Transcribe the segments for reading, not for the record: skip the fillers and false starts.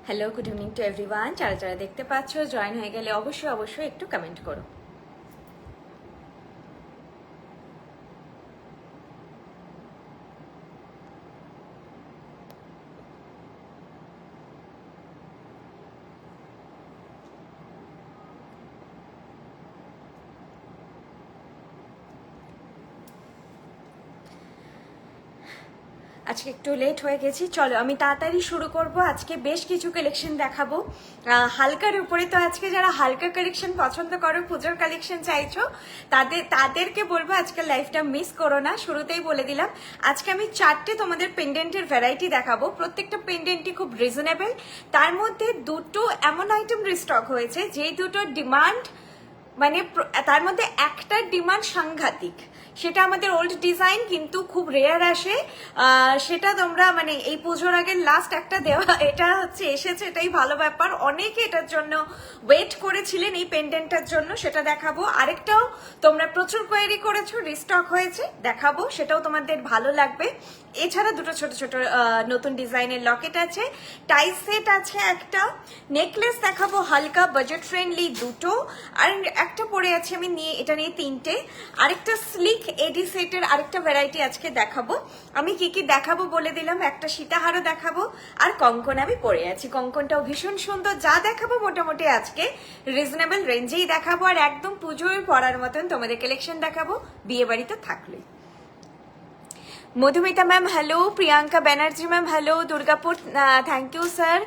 Hello, good evening to everyone. যারা যারা দেখতে পাচ্ছ, জয়েন হয়ে গেলে অবশ্যই একটু কমেন্ট করো। আজকে একটু লেট হয়ে গেছি, চলো আমি তাড়াতাড়ি শুরু করব। আজকে বেশ কিছু কালেকশন দেখাবো হালকার উপরে। তো আজকে যারা হালকা কালেকশন পছন্দ করো, পুজোর কালেকশন চাইছো, তাদেরকে বলবো আজকে লাইফটা মিস করো না। শুরুতেই বলে দিলাম, আজকে আমি 4টে তোমাদের পেন্ডেন্টের ভ্যারাইটি দেখাবো। প্রত্যেকটা পেন্ডেন্টই খুব রিজনেবল। তার মধ্যে দুটো এমন আইটেম রিস্টক হয়েছে যেই দুটো ডিমান্ড, মানে তার মধ্যে একটা ডিমান্ড সাংঘাতিক। সেটা আমাদের ওল্ড ডিজাইন, কিন্তু খুব রেয়ার আসে। সেটা তোমরা মানে এই পুজোর আগে লাস্ট একটা দেওয়া, এটা হচ্ছে এসেছে, এটাই ভালো ব্যাপার। অনেকে এটার জন্য ওয়েট করেছিলেন এই পেন্ডেন্টটার জন্য, সেটা দেখাবো। আরেকটাও তোমরা প্রচুর কোয়েরি করেছো, রিস্টক হয়েছে, দেখাবো, সেটাও তোমাদের ভালো লাগবে। এছাড়া দুটো ছোট ছোট নতুন ডিজাইনের লকেট আছে, টাই সেট আছে, একটা নেকলেস দেখাবো হালকা বাজেট ফ্রেন্ডলি দুটো, আর একটা পরে আছে আমি নিয়ে, এটা নিয়ে 3টে। আরেকটা স্লিক এডি সেটের আরেকটা ভ্যারাইটি আজকে দেখাবো। আমি কি কি দেখাবো বলে দিলাম, একটা সীতাহারও দেখাবো, আর কঙ্কন আমি পরে আছি, কঙ্কনটাও ভীষণ সুন্দর। যা দেখাবো মোটামুটি আজকে রিজনেবল রেঞ্জেই দেখাবো, আর একদম পুজোয় পরার মতন তোমাদের কালেকশন দেখাবো, বিয়ে বাড়িতে থাকলে। Madhumita ma'am hello, Priyanka Banerjee ma'am hello, Durgapur thank you sir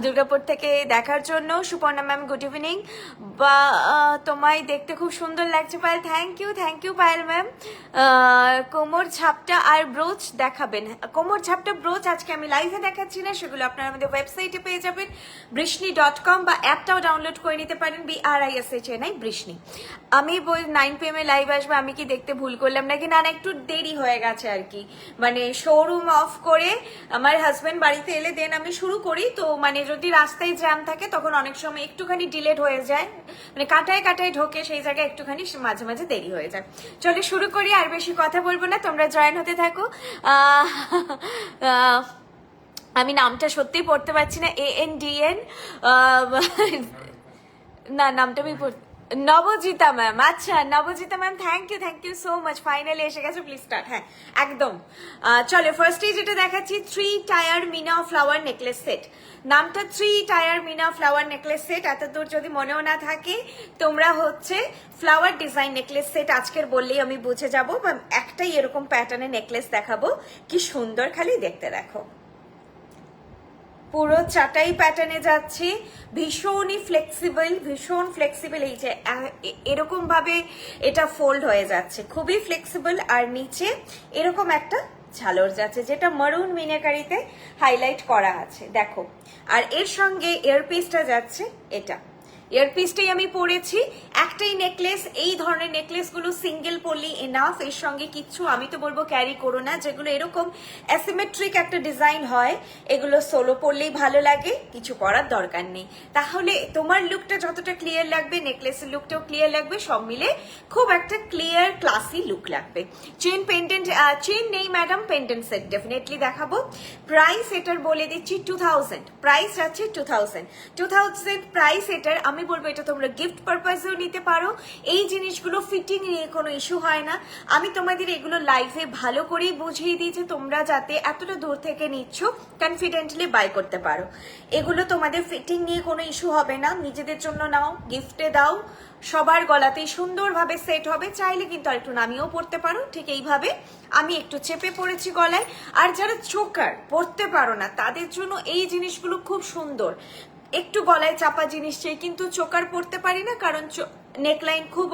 Durgapur থেকে দেখার জন্য। সুপর্ণা ম্যাম গুড ইভিনিং, বা তোমায় দেখতে খুব সুন্দর লাগছে Payel, thank you Payel ma'am. কোমর ঝাপটা আর ব্রোচ দেখাবেন? কোমর ঝাপটা ব্রোচ আজকে আমি লাইভে দেখাচ্ছি না, সেগুলো আপনারা আমাদের ওয়েবসাইটে পেয়ে যাবেন বৃষ্ণি.com, বা অ্যাপটাও ডাউনলোড করে নিতে পারেন, BRISHNI বৃষ্ণি। আমি 9 PM লাইভ আসবে, আমি কি দেখতে ভুল করলাম নাকি? না, একটু দেরি হয়ে গেছে আর কি, মানে শোরুম অফ করে আমার হাজবেন্ড বাড়িতে এলে দেন আমি শুরু করি। তো মানে যদি রাস্তায় জ্যাম থাকে তখন অনেক সময় একটুখানি ডিলেট হয়ে যায়, মানে কাটায় ঢোকে, সেই জায়গায় একটুখানি মাঝে মাঝে দেরি হয়ে যায়। চলে শুরু করি, আর বেশি কথা বলবো না, তোমরা জয়েন হতে থাকো। আমি নামটা সত্যিই পড়তে পারছি না, ANDN, না নামটা আমি নবজিতা ম্যাম। আচ্ছা Nabajita ma'am, thank you so much, finally এসে গেছে, প্লিজ স্টার্ট। হ্যাঁ একদম। চলো ফার্স্টে যেটা দেখাচ্ছি, 3 tier Meena flower necklace set. নামটা 3 tier Meena flower necklace set, এত দূর যদি মনেও না থাকে তোমরা হচ্ছে ফ্লাওয়ার ডিজাইন নেকলেস সেট আজকের বললেই আমি বুঝে যাবো। একটাই এরকম প্যাটার্নের নেকলেস দেখাবো, কি সুন্দর, খালি দেখতে দেখো। পুরো চাটাই প্যাটার্নে যাচ্ছে, ভীষণ ফ্লেক্সিবল। এই যে এরকম ভাবে এটা ফোল্ড হয়ে যাচ্ছে, খুবই ফ্লেক্সিবল। আর নিচে এরকম একটা ঝালর যাচ্ছে, যেটা মারুন মিনাকারিতে হাইলাইট করা আছে, দেখো। আর এর সঙ্গে ইয়ারপিসটা যাচ্ছে, এটা ইয়ারপিসটাই আমি পরেছি। একটাই নেকলেস, এই ধরনের নেকলেসগুলো সিঙ্গেল পরলেই এনাফ, এর সঙ্গে কিচ্ছু আমি তো বলবো ক্যারি করো না। যেগুলো এরকম অ্যাসিমেট্রিক একটা ডিজাইন হয়, এগুলো সোলো পরলেই ভালো লাগে, কিছু পরার দরকার নেই। তাহলে তোমার লুকটা যতটা ক্লিয়ার লাগবে, নেকলেসের লুকটাও ক্লিয়ার লাগবে, সব মিলে খুব একটা ক্লিয়ার ক্লাসি লুক লাগবে। চেন পেন্ডেন্ট, চেন নেই ম্যাডাম, পেন্ডেন্ট সেট ডেফিনেটলি দেখাবো। প্রাইস এটার বলে দিচ্ছি 2000, প্রাইস যাচ্ছে 2000 প্রাইস এটার। আমি বলবো এটা তোমরা গিফট পারপাসেও নিতে পারো। এই জিনিসগুলো ফিটিং নিয়ে কোনো ইস্যু হয় না। আমি তোমাদের এগুলো লাইভে ভালো করেই বুঝিয়ে দিয়েছি, তোমরা যাতে এতটা দূর থেকে নিচ্ছ কনফিডেন্টলি বাই করতে পারো। এগুলো তোমাদের ফিটিং নিয়ে কোনো ইস্যু হবে না, নিজেদের জন্য নাও, গিফটে দাও, সবার গলাতেই সুন্দরভাবে সেট হবে। চাইলে কিন্তু আর একটু নামিয়েও পড়তে পারো, ঠিক এইভাবে আমি একটু চেপে পড়েছি গলায়। আর যারা চোকার পড়তে পারো না, তাদের জন্য এই জিনিসগুলো খুব সুন্দর। একটু গলায় চাপা জিনিস চাই, কিন্তু চোকার পড়তে পারি না, কারণ নেকলাইন খুব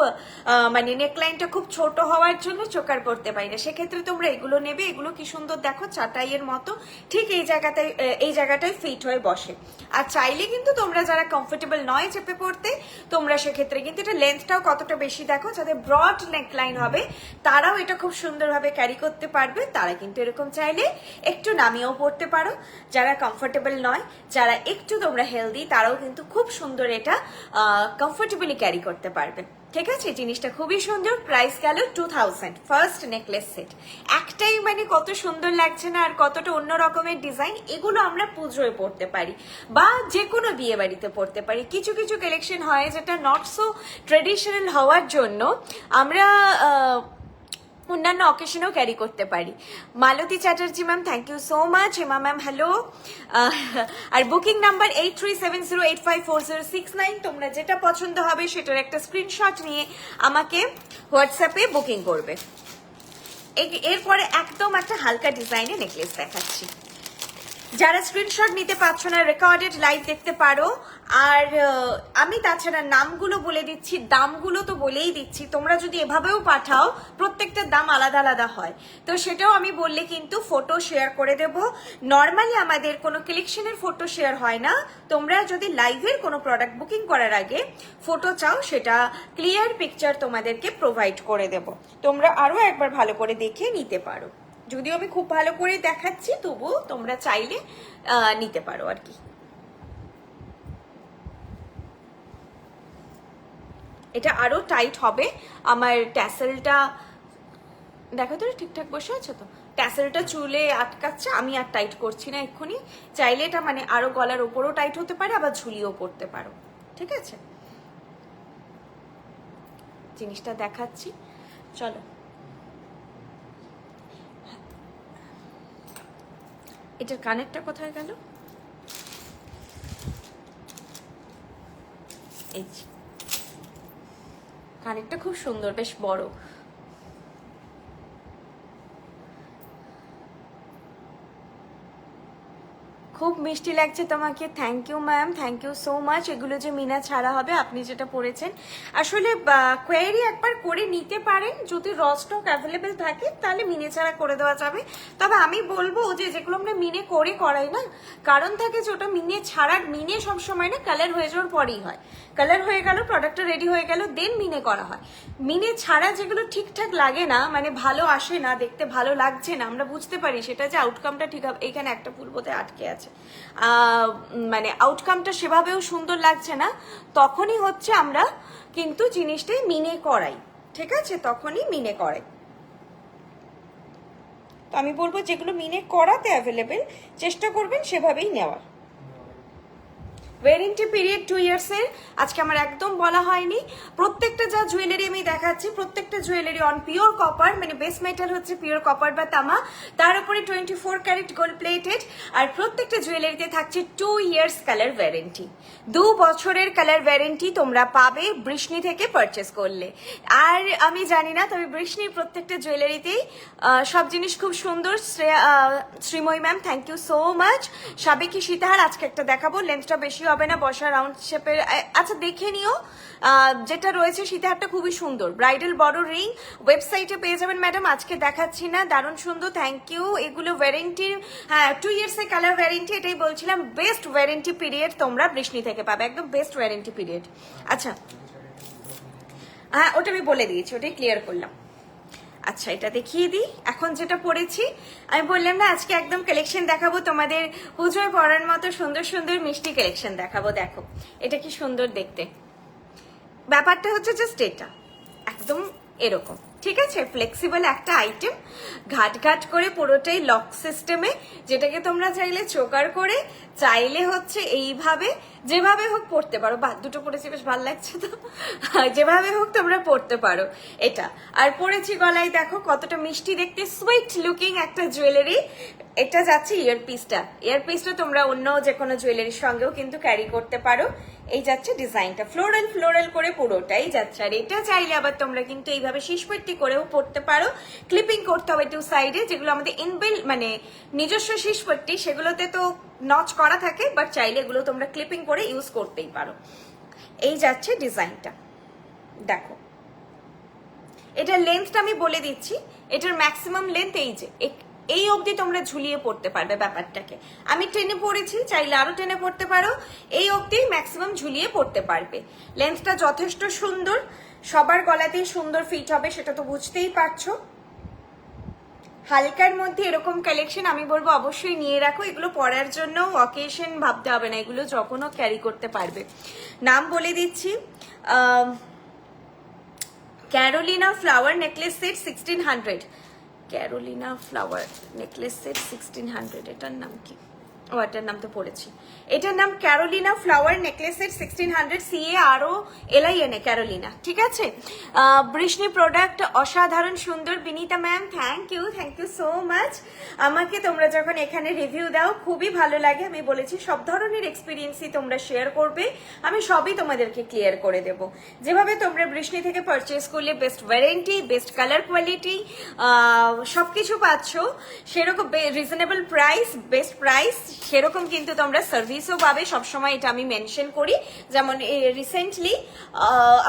মানে নেকলাইনটা খুব ছোট হওয়ার জন্য চোকার পড়তে পারি না। সেক্ষেত্রে তোমরা এগুলো নেবে। এগুলো কি সুন্দর দেখো, চাটাইয়ের মতো, ঠিক এই জায়গাটায় ফিট হয়ে বসে। আর চাইলে কিন্তু তোমরা যারা কমফোর্টেবল নয় চেপে পড়তে, তোমরা সেক্ষেত্রে কিন্তু এটা লেন্থটাও কতটা বেশি দেখো, যাদের ব্রড নেকলাইন হবে তারাও এটা খুব সুন্দরভাবে ক্যারি করতে পারবে। তারা কিন্তু এরকম চাইলে একটু নামিয়েও পড়তে পারো। যারা কমফোর্টেবল নয়, যারা একটু তোমরা হেলদি, তারাও কিন্তু খুব সুন্দর এটা কমফোর্টেবলি ক্যারি করতে করতে পারবে। ঠিক আছে, জিনিসটা খুবই সুন্দর। প্রাইস গেল 2000। ফার্স্ট নেকলেস সেট একটাই, মানে কত সুন্দর লাগছে না, আর কতটা অন্য রকমের ডিজাইন। এগুলো আমরা পুজোয় পড়তে পারি বা যে কোনো বিয়ে বাড়িতে পড়তে পারি। কিছু কিছু কালেকশন হয় যেটা নট সো ট্রেডিশনাল হওয়ার জন্য আমরা অন্যান্য অকেশনেও ক্যারি করতে পারি। Malati Chatterjee ma'am, thank you so much. Hema ma'am, hello. আর বুকিং নাম্বার 8370854069। তোমরা যেটা পছন্দ হবে সেটার একটা স্ক্রিনশট নিয়ে আমাকে হোয়াটসঅ্যাপে বুকিং করবে। এরপরে একদম একটা হালকা ডিজাইনে নেকলেস দেখাচ্ছি। যারা স্ক্রিনশট নিতে পারছো না, রেকর্ডেড লাইভ দেখতে পারো। আর আমি তাছাড়া নামগুলো বলে দিচ্ছি, দামগুলো তো বলেই দিচ্ছি। তোমরা যদি এভাবেও পাঠাও, প্রত্যেকটার দাম আলাদা আলাদা হয়, তো সেটাও আমি বললে কিন্তু ফটো শেয়ার করে দেব। নর্মালি আমাদের কোনো কালেকশনের ফটো শেয়ার হয় না। তোমরা যদি লাইভের কোনো প্রোডাক্ট বুকিং করার আগে ফটো চাও, সেটা ক্লিয়ার পিকচার তোমাদেরকে প্রোভাইড করে দেব। তোমরা আরো একবার ভালো করে দেখে নিতে পারো। যদিও আমি খুব ভালো করে দেখাচ্ছি, তবু তোমরা চাইলে নিতে পারো আর কি। এটা আরো টাইট হবে। আমার ট্যাসেলটা দেখো তো ঠিকঠাক বসে আছে তো? ট্যাসেলটা চুলে আটকাচ্ছে, আমি আর টাইট করছি না এক্ষুনি। চাইলে এটা মানে আরো গলার ওপরও টাইট হতে পারে, আবার ঝুলিয়েও পড়তে পারো। ঠিক আছে, জিনিসটা দেখাচ্ছি, চলো। এটার কানেরটা কোথায় গেল? এই কানেরটা খুব সুন্দর, বেশ বড়। খুব মিষ্টি লাগছে তোমাকে, thank you ma'am, thank you so much. এগুলো যে মিনা ছাড়া হবে, আপনি যেটা পড়েছেন, আসলে কোয়েরি একবার করে নিতে পারেন। যদি র স্টক অ্যাভেলেবেল থাকে তাহলে মিনে ছাড়া করে দেওয়া যাবে। তবে আমি বলবো যে যেগুলো আমরা মিনে করে করাই না, কারণ থাকে যে ওটা মিনে ছাড়ার, মিনে সবসময় না কালার হয়ে যাওয়ার পরেই হয়। কালার হয়ে গেল, প্রোডাক্টটা রেডি হয়ে গেল, দেন মিনে করা হয়। মিনে ছাড়া যেগুলো ঠিকঠাক লাগে না, মানে ভালো আসে না, দেখতে ভালো লাগছে না, আমরা বুঝতে পারি সেটা যে আউটকামটা ঠিক হবে। এখানে একটা ফুল বোধহয় আটকে আছে, মানে আউটকামটা সেভাবেও সুন্দর লাগছে না, তখনই হচ্ছে আমরা কিন্তু জিনিসটাই মিনে করাই। ঠিক আছে, তখনই মিনে করাই। তো আমি বলবো যেগুলো মিনে করাতে অ্যাভেলেবেল, চেষ্টা করবেন সেভাবেই নেওয়ার। Warranty period 2 ইয়ার্সের। আজকে আমার একদম বলা হয়নি, প্রত্যেকটা যা জুয়েলারি আমি দেখাচ্ছি, প্রত্যেকটা জুয়েলারি অন পিওর কপার, মানে বেস মেটাল হচ্ছে পিওর কপার বা তামা, তার উপরে 24 ক্যারেট গোল্ড প্লেটেড। আর প্রত্যেকটা জুয়েলারিতে থাকছে 2 ইয়ার্স কালার ওয়ারেন্টি। 2 বছরের কালার ওয়ারেন্টি তোমরা পাবে বৃষ্ণি থেকে পারচেস করলে। আর আমি জানি না, তবে বৃষ্ণির প্রত্যেকটা জুয়েলারিতেই সব জিনিস খুব সুন্দর। Shreemoyee ma'am, thank you so much. সাবেকি সীতাহার আজকে একটা দেখাবো, লেন্থটা বেশি হবে না, বসা রাউন্ড শেপের। আচ্ছা দেখে নিও, যেটা রয়েছে সীতাহারটা খুবই সুন্দর। ব্রাইডাল বড় রিং ওয়েবসাইটে পেয়ে যাবেন ম্যাডাম, আজকে দেখাচ্ছি না, দারুণ সুন্দর, থ্যাংক ইউ। এগুলো ওয়ারেন্টি, হ্যাঁ 2 ইয়ার্সের কালার ওয়ারেন্টি, এটাই বলছিলাম। বেস্ট ওয়ারেন্টি পিরিয়ড তোমরা বৃষ্ণি থেকে পাবে, একদম বেস্ট ওয়ারেন্টি পিরিয়ড। আচ্ছা হ্যাঁ, ওটা আমি বলে দিয়েছি, ওটাই ক্লিয়ার করলাম। আচ্ছা এটা দেখিয়ে দিই। এখন যেটা পরেছি, আমি বললাম না আজকে একদম কালেকশন দেখাবো তোমাদের, পুজোয় পরার মতো সুন্দর সুন্দর মিষ্টি কালেকশন দেখাবো। দেখো এটা কি সুন্দর দেখতে। ব্যাপারটা হচ্ছে জাস্ট এটা একদম এরকম, ঠিক আছে, ফ্লেক্সিবল একটা আইটেম, ঘাট ঘাট করে পুরোটাই লক সিস্টেমে, যেটাকে তোমরা চাইলে চোকার করে, চাইলে হচ্ছে এইভাবে যেভাবে হোক পড়তে পারো। বা দুটো পরেছি, বেশ ভালো লাগছে তো, যেভাবে হোক তোমরা পড়তে পারো এটা। আর পরেছি গলায়, দেখো কতটা মিষ্টি দেখতে, সুইট লুকিং একটা জুয়েলারি। এটা যাচ্ছে ইয়ারপিসটা, ইয়ারপিসটা তোমরা অন্য যে কোনো জুয়েলারির সঙ্গেও কিন্তু ক্যারি করতে পারো। এই যাচ্ছে ডিজাইনটা, ফ্লোরাল ফ্লোরাল করে পুরোটাই যাচ্ছে। আর এটা চাইলে আবার তোমরা কিন্তু এইভাবে শীষপট্টি করেও পড়তে পারো। ক্লিপিং করতে হবে 2 সাইডে, যেগুলো আমাদের ইনবিল্ট মানে নিজস্ব শীষপট্টি, সেগুলোতে তো নচ করা থাকে, বাট চাইলে এগুলো তোমরা ক্লিপিং করে ইউজ করতেই পারো। এই যাচ্ছে ডিজাইনটা, দেখো এটার লেন্থটা আমি বলে দিচ্ছি। এটার ম্যাক্সিমাম লেন্থ এই যে এই অবধি তোমরা ঝুলিয়ে পড়তে পারবে ব্যাপারটাকে। আমি টেনে পড়েছি, চাইলে আরো টেনে পড়তে পারো, এই অবধি ম্যাক্সিমাম ঝুলিয়ে পড়তে পারবে। লেন্থটা যথেষ্ট সুন্দর, সবার গলাতেই সুন্দর ফিট হবে, সেটা তো বুঝতেই পারছো। হালকার মধ্যে এরকম কালেকশন আমি বলবো অবশ্যই নিয়ে রাখো। এগুলো পরার জন্য অকেশন ভাবতে হবে না, এগুলো যখনও ক্যারি করতে পারবে। নাম বলে দিচ্ছি, Carolina flower necklace set 1600, Carolina flower necklace set 1600, এটার নাম কি? ও এটার নাম তো পড়েছি, এটার নাম ক্যারোলিনা ফ্লাওয়ার নেকলেসের 1600 CAROLINA ক্যারোলিনা, ঠিক আছে। বৃষ্ণি প্রোডাক্ট অসাধারণ সুন্দর। Vinita ma'am thank you so much. আমাকে তোমরা যখন এখানে রিভিউ দাও খুবই ভালো লাগে। আমি বলেছি সব ধরনের এক্সপিরিয়েন্সই তোমরা শেয়ার করবে, আমি সবই তোমাদেরকে ক্লিয়ার করে দেব। যেভাবে তোমরা বৃষ্ণি থেকে পারচেস করলে best warranty, best colour quality সবকিছু পাচ্ছ, সেরকম রিজনেবল প্রাইস, বেস্ট প্রাইস, সেরকম কিন্তু তোমরা সার্ভিসও পাবে। সবসময় এটা আমি মেনশন করি। যেমন রিসেন্টলি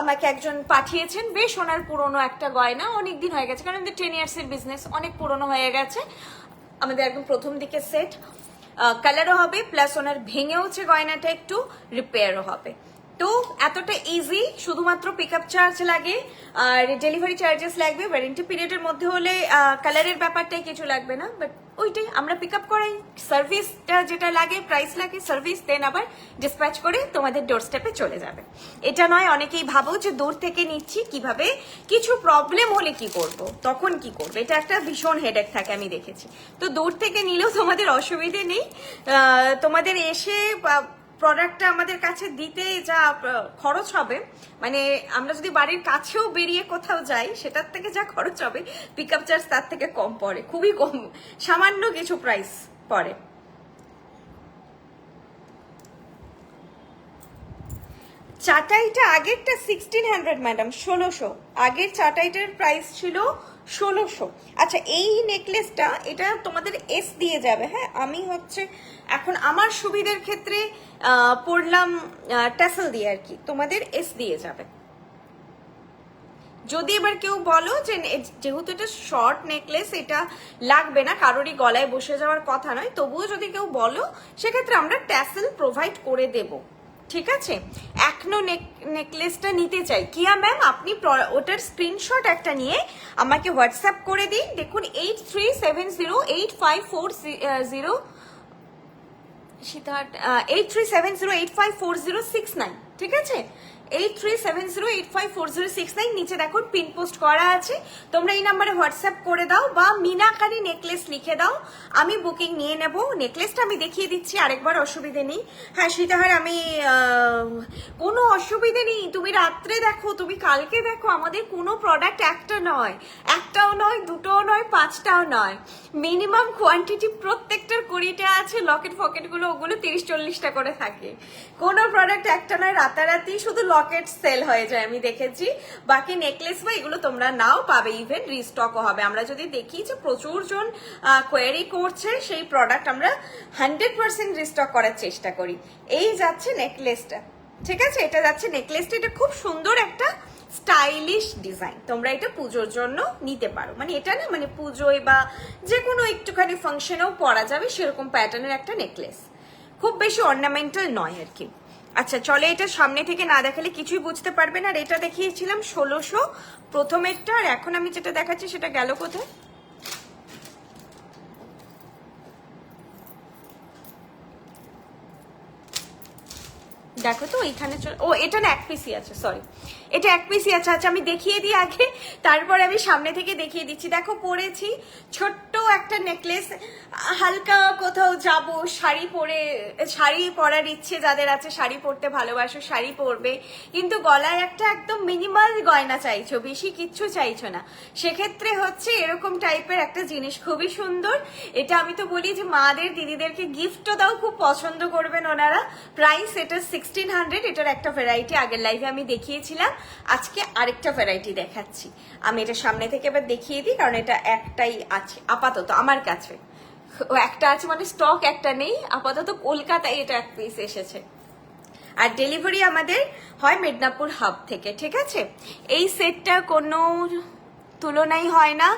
আমাকে একজন পাঠিয়েছেন বেশ ওনার পুরনো একটা গয়না, অনেকদিন হয়ে গেছে, কারণ আমাদের 10 ইয়ার্সের বিজনেস, অনেক পুরনো হয়ে গেছে আমাদের, একদম প্রথম দিকে সেট, কালারও হবে প্লাস ওনার ভেঙেওছে গয়নাটা, একটু রিপেয়ারও হবে। তো এতটা ইজি, শুধুমাত্র পিক আপ চার্জ লাগে আর ডেলিভারি চার্জেস লাগবে। ওয়ারেন্টি পিরিয়ডের মধ্যে হলে কালারের ব্যাপারটাই কিছু লাগবে না, বাট ওইটাই আমরা পিক আপ করাই। সার্ভিসটা যেটা লাগে, প্রাইস লাগে, সার্ভিস দেন আবার ডিসপ্যাচ করে তোমাদের ডোর স্টেপে চলে যাবে। এটা নয় অনেকেই ভাবো যে দূর থেকে নিচ্ছি কিভাবে, কিছু প্রবলেম হলে কি করব, তখন কি করবে, এটা একটা ভীষণ হেডেক থাকে আমি দেখেছি। তো দূর থেকে নিলেও তোমাদের অসুবিধে নেই, তোমাদের এসে প্রোডাক্টটা আমাদের কাছে দিতে যা খরচ হবে, মানে আমরা যদি বাড়ির কাছেও বেরিয়ে কোথাও যাই সেটার থেকে যা খরচ হবে, পিক আপ চার্জ তার থেকে কম পড়ে, খুবই কম, সামান্য কিছু প্রাইস পড়ে। চাটাইটা আগেরটা 1600 ম্যাডাম, 1600, আগের চাটাইটার প্রাইস ছিল 1600। আচ্ছা এই নেকলেসটা, এটা তোমাদের এস দিয়ে যাবে, হ্যাঁ আমি হচ্ছে এখন আমার সুবিধার ক্ষেত্রে পড়লাম ট্যাসেল দিয়ে আর কি, তোমাদের এস দিয়ে যাবে। যদি এবার কেউ বলো যে যেহেতু এটা শর্ট নেকলেস এটা লাগবে না, কারোরই গলায় বসে যাওয়ার কথা নয়, তবুও যদি কেউ বলো সেক্ষেত্রে আমরা ট্যাসেল প্রোভাইড করে দেব, ঠিক আছে। এখনো নেকলেসটা নিতে চাই কিয়া ম্যাম, আপনি ওটার স্ক্রিনশট একটা নিয়ে আমাকে হোয়াটসঅ্যাপ করে দিন। দেখুন 83708540 সিদ্ধার্থ, 8370854069, ঠিক আছে, 8370854069, নিচে দেখুন পিন পোস্ট করা আছে, তোমরা এই নাম্বারে হোয়াটসঅ্যাপ করে দাও বা মিনাকারি নেকলেস লিখে দাও, আমি বুকিং নিয়ে নেব। নেকলেসটা আমি দেখিয়ে দিচ্ছি আরেকবার, অসুবিধে নেই। হ্যাঁ সীতাহার, আমি কোনো অসুবিধে নেই, তুমি রাত্রে দেখো, তুমি কালকে দেখো, আমাদের কোনো প্রোডাক্ট একটা নয়, একটাও নয়, দুটোও নয়, পাঁচটাও নয়, মিনিমাম কোয়ান্টিটি প্রত্যেকটার 20টা আছে। লকেট ফকেটগুলো ওগুলো 30-40টা করে থাকে, কোনো প্রোডাক্ট একটা নয়। রাতারাতি শুধু লকেট সেল হয়ে যায় আমি দেখেছি, বাকি নেকলেস বা এগুলো তোমরা নাও পাবে, ইভেন রিস্টকও হবে। আমরা যদি দেখি যে প্রচুর জন কোয়েরি করছে, সেই প্রোডাক্ট আমরা 100% রিস্টক করার চেষ্টা করি। এই যাচ্ছে নেকলেসটা, ঠিক আছে, এটা যাচ্ছে নেকলেসটা, এটা খুব সুন্দর একটা স্টাইলিশ ডিজাইন, তোমরা এটা পুজোর জন্য নিতে পারো, মানে এটা না মানে পুজোয় বা যে কোনো একটুখানি ফাংশনেও পরা যাবে সেরকম প্যাটার্নের একটা নেকলেস, খুব বেশি অর্নামেন্টাল নয় আর কি। আচ্ছা চলে, এটা সামনে থেকে না দেখালে কিছুই বুঝতে পারবে না। আর এটা দেখিয়েছিলাম 1600 প্রথমেরটা, আর এখন আমি যেটা দেখাচ্ছি সেটা গেল কোথায়, দেখো তো এইখানে, ও এটা না এক পিসি আছে, সরি এটা এক পিসি আছে। আচ্ছা আমি দেখিয়ে দিই আগে, তারপরে আমি সামনে থেকে দেখিয়ে দিচ্ছি। দেখো পরেছি ছোট্ট একটা নেকলেস, হালকা কোথাও যাব, শাড়ি পরে, শাড়ি পরার ইচ্ছে যাদের আছে, শাড়ি পরতে ভালোবাসো শাড়ি পরবে, কিন্তু গলায় একটা একদম মিনিমাল গয়না চাইছো, বেশি কিচ্ছু চাইছো না, সেক্ষেত্রে হচ্ছে এরকম টাইপের একটা জিনিস খুবই সুন্দর। এটা আমি তো বলি যে মাদের দিদিদেরকে গিফটও দাও, খুব পছন্দ করবেন ওনারা। প্রাইস এটা 1600, এটার একটা ভ্যারাইটি আগের লাইভে আমি দেখিয়েছিলাম, আজকে আরেকটা ভ্যারাইটি দেখাচ্ছি। আমি এটা সামনে থেকে এবার দেখিয়ে দিই, কারণ এটা একটাই আছে আপাতত আমার কাছে, ও একটা আছে মানে স্টক একটা নেই আপাতত, কলকাতায় এটা এক পিস এসেছে। আর ডেলিভারি আমাদের হয় মেদিনীপুর হাব থেকে, ঠিক আছে। এই সেটটা কোনো তুলনাই হয় না,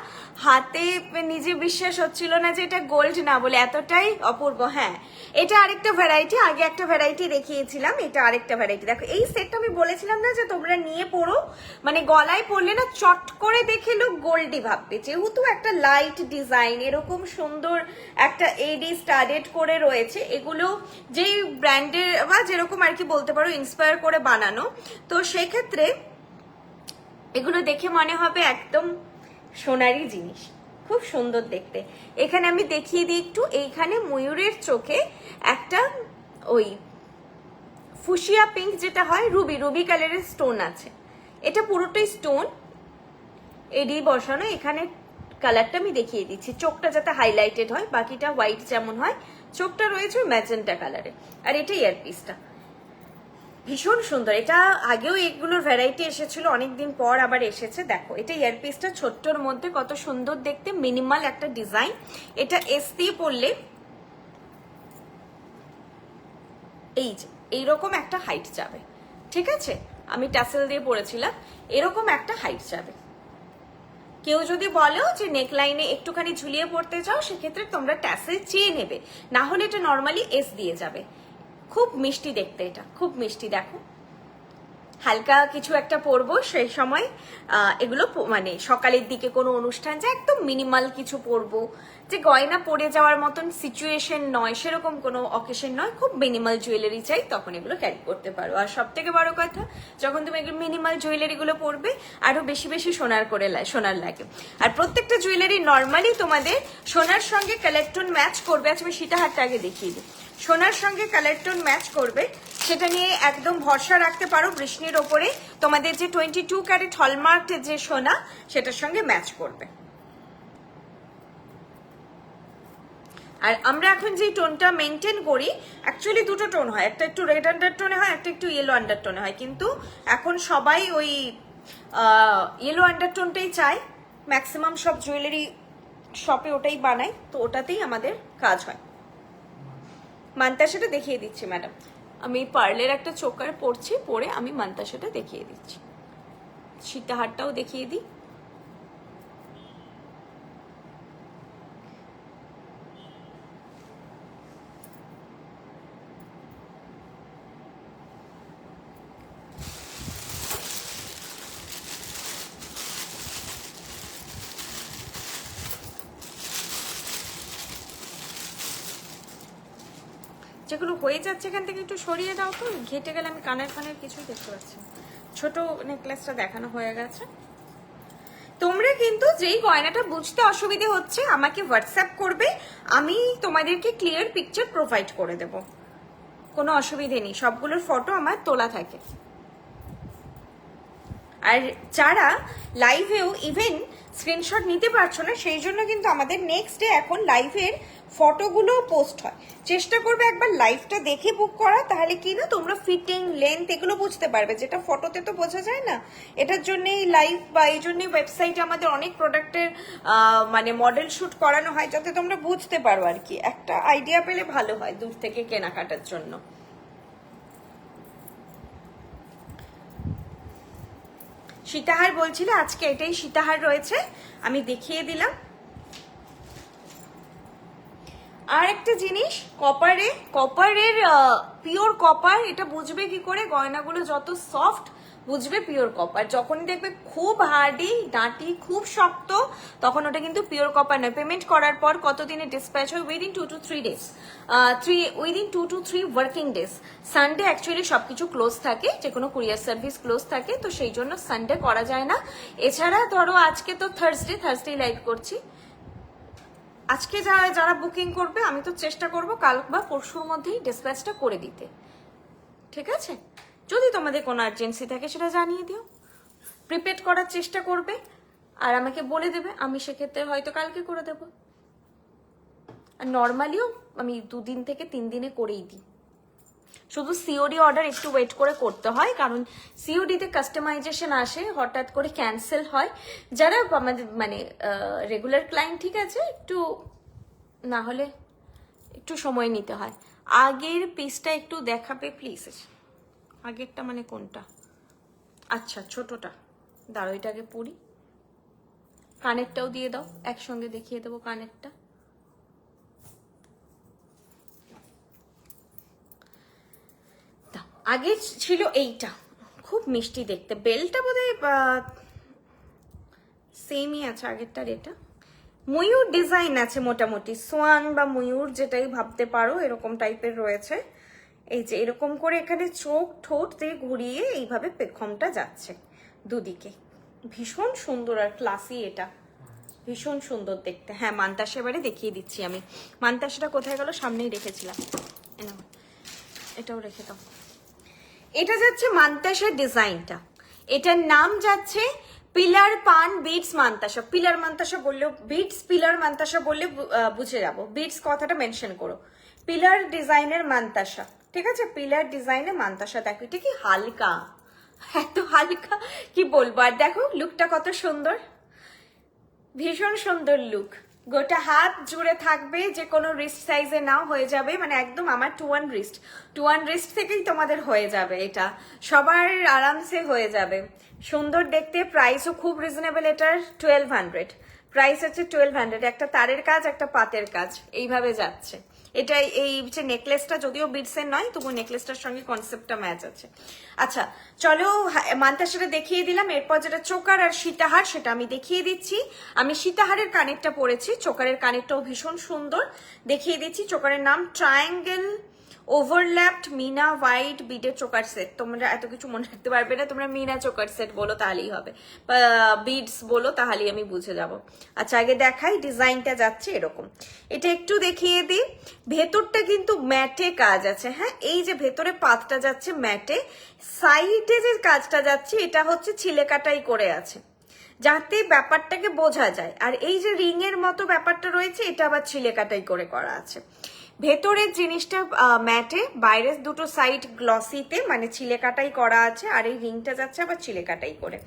হাতে নিজে বিশ্বাস হচ্ছিল না যে এটা গোল্ড না বলে, এতটাই অপূর্ব। হ্যাঁ এটা আরেকটা ভ্যারাইটি, আগে একটা ভ্যারাইটি দেখিয়েছিলাম, এটা আরেকটা ভ্যারাইটি। দেখো এই সেটটা আমি বলেছিলাম না যে তোমরা নিয়ে পড়ো, মানে গলায় পড়লে না চট করে দেখে লোক গোল্ডই ভাববে, যেহেতু একটা লাইট ডিজাইন, এরকম সুন্দর একটা এডি স্টাডেড করে রয়েছে, এগুলো যেই ব্র্যান্ডের বা যেরকম আর কি বলতে পারো ইন্সপায়ার করে বানানো, তো সেক্ষেত্রে এগুলো দেখে মনে হবে একদম সোনারি জিনিস, খুব সুন্দর দেখতে। এখানে আমি দেখিয়ে দিই একটু, এইখানে ময়ূরের চোখে একটা ওই ফুশিয়া পিঙ্ক যেটা হয়, রুবি রুবি কালারের স্টোন আছে। এটা পুরোটাই স্টোন এডি বসানো। এখানে কালারটা আমি দেখিয়ে দিচ্ছি, চোখটা যাতে হাইলাইটেড হয়, বাকিটা হোয়াইট যেমন হয়, চোখটা রয়েছে ম্যাজেন্টা কালারে। আর এটা ইয়ারপিসটা ভীষণ সুন্দর। এটা আগেও এগুলোর ভ্যারাইটি এসেছিল, অনেকদিন পর আবার এসেছে। দেখো এটা ইয়ারপিসটা ছোট্টর মধ্যে কত সুন্দর দেখতে, মিনিমাল একটা ডিজাইন। এটা এস দিয়ে পরলে এই যে এইরকম একটা হাইট যাবে, ঠিক আছে? আমি টাসেল দিয়ে পরেছিলাম, এরকম একটা হাইট যাবে। কেউ যদি বলো যে নেকলাইনে একটুখানি ঝুলিয়ে পড়তে চাও, সেক্ষেত্রে তোমরা ট্যাসেল চেয়ে নেবে, না হলে এটা নর্মালি এস দিয়ে যাবে। খুব মিষ্টি দেখতে, এটা খুব মিষ্টি। দেখো হালকা কিছু একটা পরবো সেই সময়, এগুলো মানে সকালের দিকে কোনো অনুষ্ঠান যে একদম মিনিমাল কিছু পরবো, যে গয়না পরে যাওয়ার মতন সিচুয়েশন নয়, সেরকম কোনো অকেশন নয়, খুব মিনিমাল জুয়েলারি চাই, তখন এগুলো ক্যারি করতে পারো। আর সব থেকে বড় কথা, যখন তুমি এগুলো মিনিমাল জুয়েলারিগুলো পরবে, আরো বেশি বেশি সোনার লাগে। আর প্রত্যেকটা জুয়েলারি নর্মালি তোমাদের সোনার সঙ্গে কালার টোন ম্যাচ করবে। আচ্ছা আমি সীতাহারটা আগে দেখিয়ে দিই। সোনার সঙ্গে কালার টোন ম্যাচ করবে, সেটা নিয়ে একদম ভরসা রাখতে পারো। বৃষ্ণির ওপরে তোমাদের যে 22 ক্যারেট হলমার্ক যে সোনা, সেটার সঙ্গে ম্যাচ করবে। আর আমরা এখন যে টোনটা মেনটেন করি, অ্যাকচুয়ালি দুটো টোন হয়, একটা একটু রেড আন্ডারটোনে হয়, একটা একটু ইয়েলো আন্ডারটোনে হয়, কিন্তু এখন সবাই ওই ইয়েলো আন্ডারটোনটাই চায়। ম্যাক্সিমাম সব জুয়েলারি শপে ওটাই বানায়, তো ওটাতেই আমাদের কাজ হয়। মান্তাসাটা দেখিয়ে দিচ্ছি ম্যাডাম, আমি পার্লের একটা চোকার পরছি, পরে আমি মান্তাসাটা দেখিয়ে দিচ্ছি। সীতাহারটাও দেখিয়ে দিই। যেগুলো হয়ে যাচ্ছে এখান থেকে একটু সরিয়ে দাও তো, ঘেটে গেলে আমি কানের কিছুই দেখতে পাচ্ছি। ছোট নেকলেসটা দেখানো হয়ে গেছে। তোমরা কিন্তু যেই গয়নাটা বুঝতে অসুবিধে হচ্ছে আমাকে হোয়াটসঅ্যাপ করবে, আমি তোমাদেরকে ক্লিয়ার পিকচার প্রোভাইড করে দেব, কোনো অসুবিধে নেই। সবগুলোর ফটো আমার তোলা থাকে। আর যারা লাইভেও ইভেন স্ক্রিনশট নিতে পারছো না, সেই জন্য কিন্তু আমাদের নেক্সট ডে এখন লাইভের ফটোগুলো পোস্ট হয়। চেষ্টা করবে একবার লাইভটা দেখে বুক করা, তাহলে কি না তোমরা ফিটিং লেন্থ এগুলো বুঝতে পারবে, যেটা ফটোতে তো বোঝা যায় না। এটার জন্যই লাইভ বা এই জন্যই ওয়েবসাইটে আমাদের অনেক প্রোডাক্টের মানে মডেল শুট করানো হয়, যাতে তোমরা বুঝতে পারো আর কি। একটা আইডিয়া পেলে ভালো হয় দূর থেকে কেনাকাটার জন্য। সীতাহার বলছিল, আজকে এটাই সীতাহার রয়েছে, আমি দেখিয়ে দিলাম। আর একটা জিনিস, কপারের পিওর কপার, এটা বুঝবে কি করে? গয়নাগুলো যত সফট বুঝবে পিওর কপার। যখনই দেখবে খুব হার্ডি ডাঁটি খুব শক্ত, তখন ওটা কিন্তু পিওর কপার নয়। পেমেন্ট করার পর কতদিনে ডিসপ্যাচ হয়? Within 2 to 3 days, within 2 to 3 working days. Sunday actually সবকিছু ক্লোজ থাকে, যে কোনো কুরিয়ার সার্ভিস ক্লোজ থাকে, তো সেই জন্য সানডে করা যায় না। এছাড়া ধরো আজকে তো থার্সডে লাইভ করছি, আজকে যারা বুকিং করবে আমি তো চেষ্টা করব কাল বা পরশুর মধ্যেই ডিসপ্যাচটা করে দিতে, ঠিক আছে? যদি তোমাদের কোনো আর্জেন্সি থাকে সেটা জানিয়ে দিও, প্রিপেড করার চেষ্টা করবে আর আমাকে বলে দেবে, আমি সেক্ষেত্রে হয়তো কালকে করে দেব। আর নর্মালিও আমি 2 দিন থেকে 3 দিনে করেই দিই। শুধু সিওডি অর্ডার একটু ওয়েট করে করতে হয়, কারণ সিওডিতে কাস্টমাইজেশন আসে, হঠাৎ করে ক্যান্সেল হয়। যারা আমাদের মানে রেগুলার ক্লায়েন্ট, ঠিক আছে, একটু না হলে একটু সময় নিতে হয়। আগের পিসটা একটু দেখাবে প্লিজ। আগেরটা মানে কোনটা? আচ্ছা ছোটটা, দাঁড়ো এটা আগে পড়ি। কানেরটাও দিয়ে দাও, একসঙ্গে দেখিয়ে দেবো কানেরটা। আগে ছিল এইটা, খুব মিষ্টি দেখতে, বেলটা বোধহয় সেমই আছে আগেরটার। এটা ময়ূর ডিজাইন আছে, মোটামুটি সোয়ান বা ময়ূর যেটাই ভাবতে পারো, এরকম টাইপের রয়েছে। এই যে এরকম করে এখানে চোখ ঠোঁট দিয়ে ঘুরিয়ে এইভাবে পেখমটা যাচ্ছে দুদিকে, ভীষণ সুন্দর আর ক্লাসি, এটা ভীষণ সুন্দর দেখতে। হ্যাঁ মান্তাসা এবারে দেখিয়ে দিচ্ছি আমি। মান্তাসাটা কোথায় গেল, সামনেই রেখেছিলাম, এটাও রেখে দাও। এটা যাচ্ছে মান্তাসার ডিজাইনটা, এটার নাম যাচ্ছে পিলার পান বিটস মান্তাসা। পিলার মান্তাসা বললেও বিটস, পিলার মান্তাসা বললে বুঝে যাবো, বিটস কথাটা মেনশন করো। পিলার ডিজাইনের মান্তাসা, ঠিক আছে, পিলার ডিজাইনের মান্তাসা। দেখো এটা কি হালকা, এত হালকা কি বলবো। আর দেখো লুকটা কত সুন্দর, ভীষণ সুন্দর লুক। গোটা হাত জুড়ে থাকবে, যে কোনো রিস্ট সাইজে নাও হয়ে যাবে, মানে একদম আমার 2-1 রিস্ট থেকেই তোমাদের হয়ে যাবে, এটা সবার আরামসে হয়ে যাবে। সুন্দর দেখতে, প্রাইসও খুব রিজনেবল এটার, 1200 প্রাইস আছে, 1200। একটা তারের কাজ, একটা পাতের কাজ, এইভাবে যাচ্ছে। এটা এই যে নেকলেসটা যদিও বিটসের নয়, তবু নেকলেসটার সঙ্গে কনসেপ্টটা ম্যাচ আছে। আচ্ছা চলো, মান্তাসাটা দেখিয়ে দিলাম, এরপর যেটা চোকার আর সীতাহার সেটা আমি দেখিয়ে দিচ্ছি। আমি সীতাহারের কানেরটা পরেছি, চোকারের কানেরটাও ভীষণ সুন্দর, দেখিয়ে দিচ্ছি। চোকারের নাম ট্রায়াঙ্গেল ওভারল্যাপড মিনা হোয়াইট বিডের চোকার সেট। তোমরা এত কিছু মনে রাখতে পারবে না, তোমরা মিনা চোকার সেট বলো তাহলেই হবে, বিডস বলো তাহলেই আমি বুঝে যাব। আচ্ছা আগে দেখাই, ডিজাইনটা যাচ্ছে এরকম, এটা একটু দেখিয়ে দিই। ভেতরটা কিন্তু ম্যাটে কাজ আছে, হ্যাঁ এই যে ভেতরে পাতটা যাচ্ছে ম্যাটে, সাইডে যে কাজটা যাচ্ছে এটা হচ্ছে ছিলে কাটাই করে আছে, যাতে ব্যাপারটাকে বোঝা যায়। আর এই যে রিং এর মতো ব্যাপারটা রয়েছে, এটা আবার ছিলে কাটাই করে করা আছে। ভেতরের জিনিসটা ম্যাটে, বাইরের দুটো সাইড গ্লসিতে, মানে ছিলে কাটাই করা আছে, আর এই রিংটা যাচ্ছে আবার ছিলে কাটাই করে।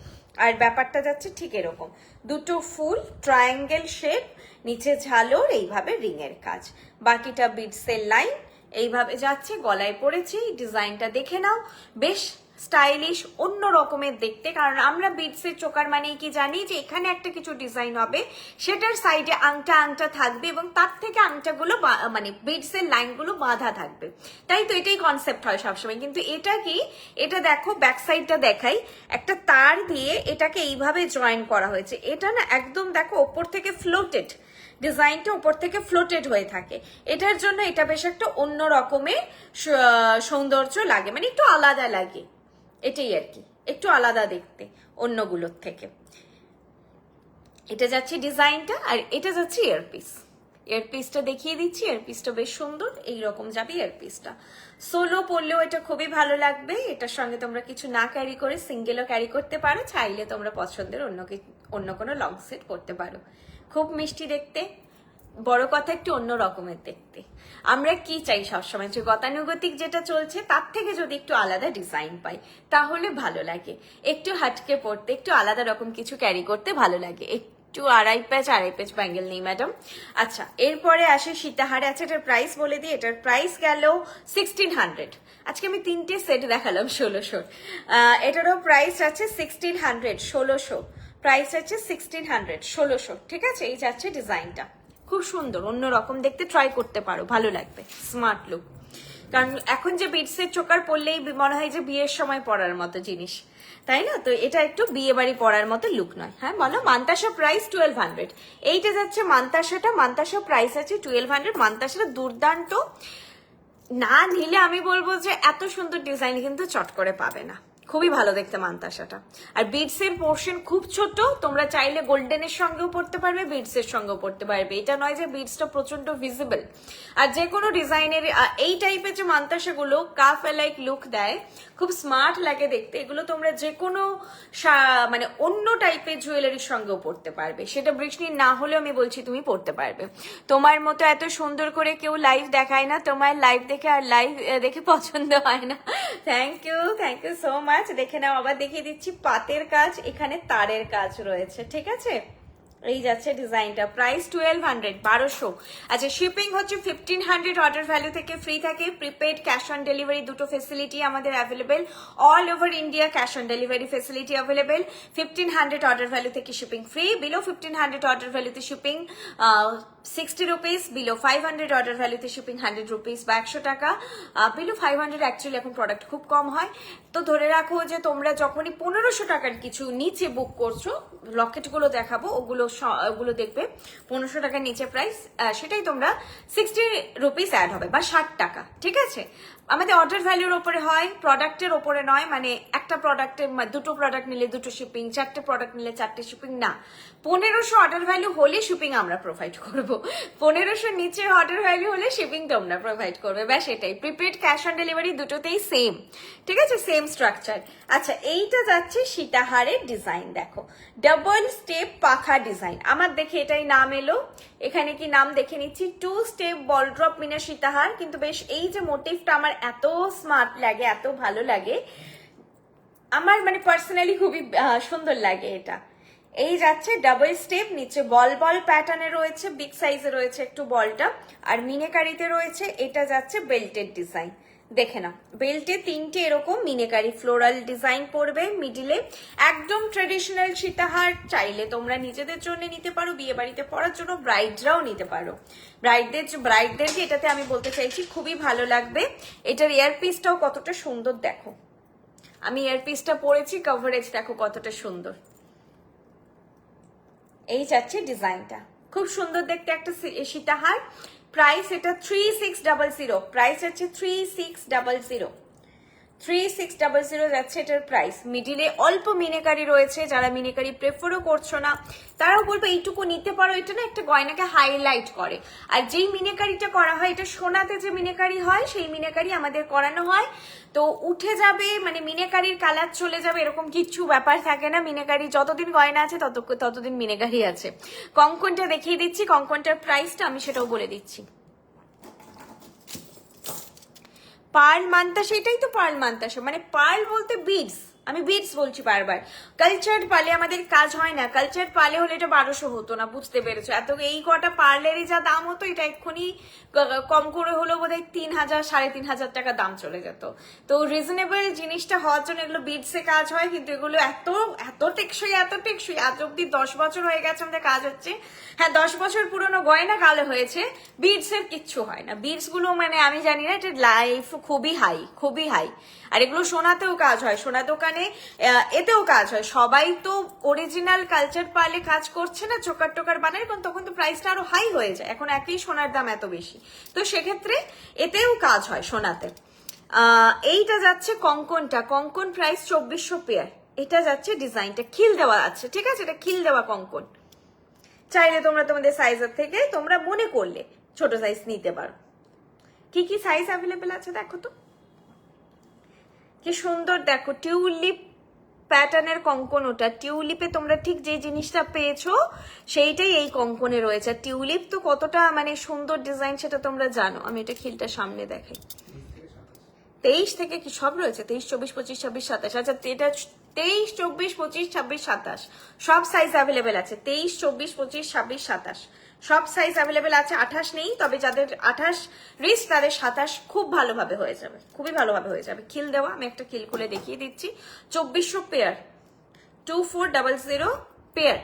আর ব্যাপারটা যাচ্ছে ঠিক এরকম, দুটো ফুল ট্রায়াঙ্গেল শেপ, নিচে ঝালর, এইভাবে রিং এর কাজ, বাকিটা বিটসের লাইন এইভাবে যাচ্ছে। গলায় পড়েছি, ডিজাইনটা দেখে নাও, বেশ স্টাইলিশ, অন্য রকমের দেখতে। কারণ আমরা বিটসের চোকার মানেই কি জানি, যে এখানে একটা কিছু ডিজাইন হবে, সেটার সাইডে আংটা থাকবে, এবং তার থেকে আংটাগুলো মানে বিটসের লাইনগুলো বাঁধা থাকবে, তাই তো এটাই কনসেপ্ট হয় সবসময়। কিন্তু এটা কি, এটা দেখো ব্যাক সাইডটা দেখাই, একটা তার দিয়ে এটাকে এইভাবে জয়েন করা হয়েছে। এটা না একদম দেখো ওপর থেকে ফ্লোটেড, ডিজাইনটা উপর থেকে ফ্লোটেড হয়ে থাকে, এটার জন্য এটা বেশ একটা অন্য রকমের সৌন্দর্য লাগে, মানে একটু আলাদা লাগে, এটাই আর কি, একটু আলাদা দেখতে অন্যগুলোর থেকে। এটা যাচ্ছে ডিজাইনটা, আর এটা যাচ্ছে ইয়ারপিস। ইয়ারপিসটা দেখিয়ে দিচ্ছি, ইয়ারপিসটা বেশ সুন্দর, এইরকম যাবে ইয়ারপিসটা। সোলো পরলেও এটা খুবই ভালো লাগবে, এটার সঙ্গে তোমরা কিছু না ক্যারি করে সিঙ্গেলও ক্যারি করতে পারো, চাইলে তোমরা পছন্দের অন্য কোনো লং সেট করতে পারো। খুব মিষ্টি দেখতে, বড় কথা একটু অন্য রকমের দেখতে। আমরা কি চাই সবসময়, যে গতানুগতিক যেটা চলছে তার থেকে যদি একটু আলাদা ডিজাইন পাই তাহলে ভালো লাগে, একটু হাটকে পড়তে, একটু আলাদা রকম কিছু ক্যারি করতে ভালো লাগে। একটু আড়াই প্যাচ ব্যাঙ্গেল নেই ম্যাডাম। আচ্ছা এরপরে আসে সীতাহারে আছে, এটার প্রাইস বলে দিই, এটার প্রাইস গেল 1600। আজকে আমি 3টে সেট দেখালাম 1600, এটারও প্রাইস আছে 1600, 1600 প্রাইস আছে 1600, 1600, ঠিক আছে। এই যাচ্ছে ডিজাইনটা, খুব সুন্দর, অন্যরকম দেখতে, ট্রাই করতে পারো, ভালো লাগবে, স্মার্ট লুক। কারণ এখন যে বিটসের চোকার পরলেই মনে হয় যে বিয়ের সময় পরার মতো জিনিস, তাই না? তো এটা একটু বিয়ে বাড়ি পরার মতো লুক নয়। হ্যাঁ বলো, মান্তাসা প্রাইস 1200। এইটা যাচ্ছে মান্তাসাটা, মান্তাসা প্রাইস আছে 1200। মান্তাসাটা দুর্দান্ত, না নিলে আমি বলবো যে এত সুন্দর ডিজাইন কিন্তু চট করে পাবে না, খুবই ভালো দেখতে মান্তাসাটা। আর বিডস এর পোর্শন খুব ছোট, তোমরা চাইলে গোল্ডেনের সঙ্গেও পড়তে পারবে, বিডস এর সঙ্গেও পড়তে পারবে, এটা নয় যে বিডসটা প্রচন্ড ভিজিবল। আর যে কোনো ডিজাইনের এই টাইপের যে মান্তাসাগুলো কাফ লাইক লুক দেয়, খুব স্মার্ট লাগে দেখতে, এগুলো তোমরা যে কোনো মানে অন্য টাইপের জুয়েলারির সঙ্গেও পড়তে পারবে, সেটা বৃষ্টি না হলেও আমি বলছি তুমি পড়তে পারবে। তোমার মতো এত সুন্দর করে কেউ লাইভ দেখায় না, তোমার লাইভ দেখে আর লাইভ দেখে পছন্দ হয় না। Thank you so much. দেখে নাও, আবার দেখিয়ে দিচ্ছি পাতের কাজ, এখানে তারের কাজ রয়েছে, ঠিক আছে। এই যাচ্ছে ডিজাইনটা, প্রাইস 1200, 1200। আচ্ছা শিপিং হচ্ছে 1500, অর্ডার ভ্যালু থেকে ফ্রি থাকে। প্রিপেড, ক্যাশ অন ডেলিভারি দুটো ফেসিলিটি আমাদের available, all over India cash on delivery facility available. 1500 order value থেকে শিপিং ফ্রি, বিলো 1500 অর্ডার ভ্যালুতে শিপিং 60 রুপিস, বিলো 500 অর্ডার ভ্যালুতে শিপিং 100 রুপিস বা 100 টাকা। বিলো 500 অ্যাকচুয়ালি এখন প্রোডাক্ট খুব কম হয়, তো ধরে রাখো যে তোমরা যখনই 1500 টাকার কিছু নিচে বুক করছো, লকেটগুলো দেখাবো, ওগুলো দেখবে 1500 টাকার নিচে প্রাইস, সেটাই তোমরা 60 রুপিস অ্যাড হবে বা 60 টাকা, ঠিক আছে। আমাদের অর্ডার ভ্যালুর ওপরে হয়, প্রোডাক্টের ওপরে নয়। মানে একটা প্রোডাক্টের দুটো প্রোডাক্ট নিলে দুটো শিপিং, চারটে প্রোডাক্ট নিলে চারটে শিপিং না। 1500 অর্ডার ভ্যালু হলে শিপিং আমরা প্রোভাইড করব, 1500 নিচে অর্ডার ভ্যালু হলে শিপিং তোমরা প্রোভাইড করবে, ব্যাস এটাই। প্রিপেড ক্যাশ অন ডেলিভারি দুটোতেই সেম, ঠিক আছে, সেম স্ট্রাকচার। আচ্ছা, এইটা যাচ্ছে সীতাহারের ডিজাইন, দেখো ডাবল স্টেপ পাখা ডিজাইন। আমার দেখে এটাই নাম এলো, এখানে কি নাম দেখে নিচ্ছি, 2 স্টেপ বল ড্রপ মিনা সীতাহার। কিন্তু বেশ এই যে মোটিভটা আমার এত স্মার্ট লাগে, এত ভালো লাগে আমার, মানে পার্সোনালি খুবই সুন্দর লাগে এটা। এই যাচ্ছে ডাবল স্টেপ, নিচে বল বল প্যাটার্নে রয়েছে, বিগ সাইজে রয়েছে একটু বলটা, আর মিনেকারিতে রয়েছে। এটা যাচ্ছে বেল্টের ডিজাইন, দেখে না বেল্টে 3টে এরকম মিনেকারি ফ্লোরাল ডিজাইন পড়বে মিডিলে, একদম ট্রেডিশনাল সীতাহার। চাইলে তোমরা নিজেদের জন্য নিতে পারো, বিয়ে বাড়িতে পরার জন্য, ব্রাইডরাও নিতে পারো। ব্রাইডদেরকে এটাতে আমি বলতে চাইছি খুবই ভালো লাগবে। এটার ইয়ারপিসটাও কতটা সুন্দর দেখো, আমি ইয়ারপিসটা পরেছি, কভারেজ দেখো কতটা সুন্দর। এই যাচ্ছে ডিজাইনটা, খুব সুন্দর দেখতে একটা সীতাহার। প্রাইস এটা 3600, প্রাইস হচ্ছে 3600, 3600 যাচ্ছে এটার প্রাইস। মিডিলে অল্প মিনেকারি রয়েছে, যারা মিনেকারি প্রেফারও করছো না তারাও বলবো এইটুকু নিতে পারো। এটা না একটা গয়নাকে হাইলাইট করে। আর যেই মিনেকারিটা করা হয়, এটা সোনাতে যে মিনেকারি হয় সেই মিনেকারি আমাদের করানো হয়, তো উঠে যাবে, মানে মিনেকারির কালার চলে যাবে এরকম কিচ্ছু ব্যাপার থাকে না। মিনেকারি যতদিন গয়না আছে ততদিন মিনেকারি আছে। কঙ্কনটা দেখিয়ে দিচ্ছি, কঙ্কনটার প্রাইসটা আমি সেটাও বলে দিচ্ছি। পার্ল মান্তাসা, এটাই তো পার্ল মান্তাসা, মানে পার্ল বলতে বিডস, আমি বিডস বলছি বারবার। কালচার পালে আমাদের কাজ হয় না, কালচার পালে হলে এটা 1200 হতো না, বুঝতে পেরেছো? এত এই কটা পার্লেরই যা দাম হতো, এটা এক্ষুনি কম করে হলো বোধহয় 3000 3500 টাকা দাম চলে যেত। তো রিজনেবল জিনিসটা হওয়ার জন্য এগুলো বিডসে কাজ হয়, কিন্তু এগুলো এত এত টেকসই, এত টেকসই। আজ অব্দি 10 বছর হয়ে গেছে আমাদের কাজ হচ্ছে। হ্যাঁ, 10 বছর পুরনো গয়না কালো হয়েছে, বিডস এর কিচ্ছু হয় না। বিডস গুলো মানে আমি জানি না, এটা লাইফ খুবই হাই, খুবই হাই। আর এগুলো সোনাতেও কাজ হয়, সোনা দোকানে এতেও কাজ হয়। সবাই তো অরিজিনাল কালচার পালে কাজ করছে না, চোকার টোকার বানায়, কারণ তখন তো প্রাইসটা আরো হাই হয়ে যায়। এখন একই সোনার দাম এত বেশি, তো সেক্ষেত্রে এতেও কাজ হয় সোনাতে। এইটা যাচ্ছে কঙ্কনটা, কঙ্কন প্রাইস 2400 পেয়ার। এটা যাচ্ছে ডিজাইনটা খিল দেওয়া আছে, ঠিক আছে, এটা খিল দেওয়া কঙ্কন। চাইলে তোমরা তোমাদের সাইজের থেকে তোমরা মনে করলে ছোট সাইজ নিতে পারো। কি কি সাইজ অ্যাভেলেবেল আছে দেখো তো, কি সুন্দর দেখো, টিউলিপ প্যাটার্নের কঙ্কন। ওটা টিউলিপে তোমরা ঠিক যে জিনিসটা পেয়েছো সেইটাই এই কঙ্কনে রয়েছে। টিউলিপ তো কতটা মানে সুন্দর ডিজাইন সেটা তোমরা জানো। আমি এটা খিলটা সামনে দেখাই। 23 থেকে কি সব রয়েছে, 23 24 25 26 27। আচ্ছা, এটা 23 24 25 26 27 সব সাইজ অ্যাভেলেবেল আছে। 23 24 25 26 27 সব সাইজ অ্যাভেলেবেল আছে। 28 নেই, তবে যাদের 28 রিস্ক তাদের 27 খুব ভালোভাবে হয়ে যাবে, খুবই ভালোভাবে হয়ে যাবে। খিল দেওয়া, আমি একটা খিল খুলে দেখিয়ে দিচ্ছি। 2400 পেয়ার, 2400 পেয়ার।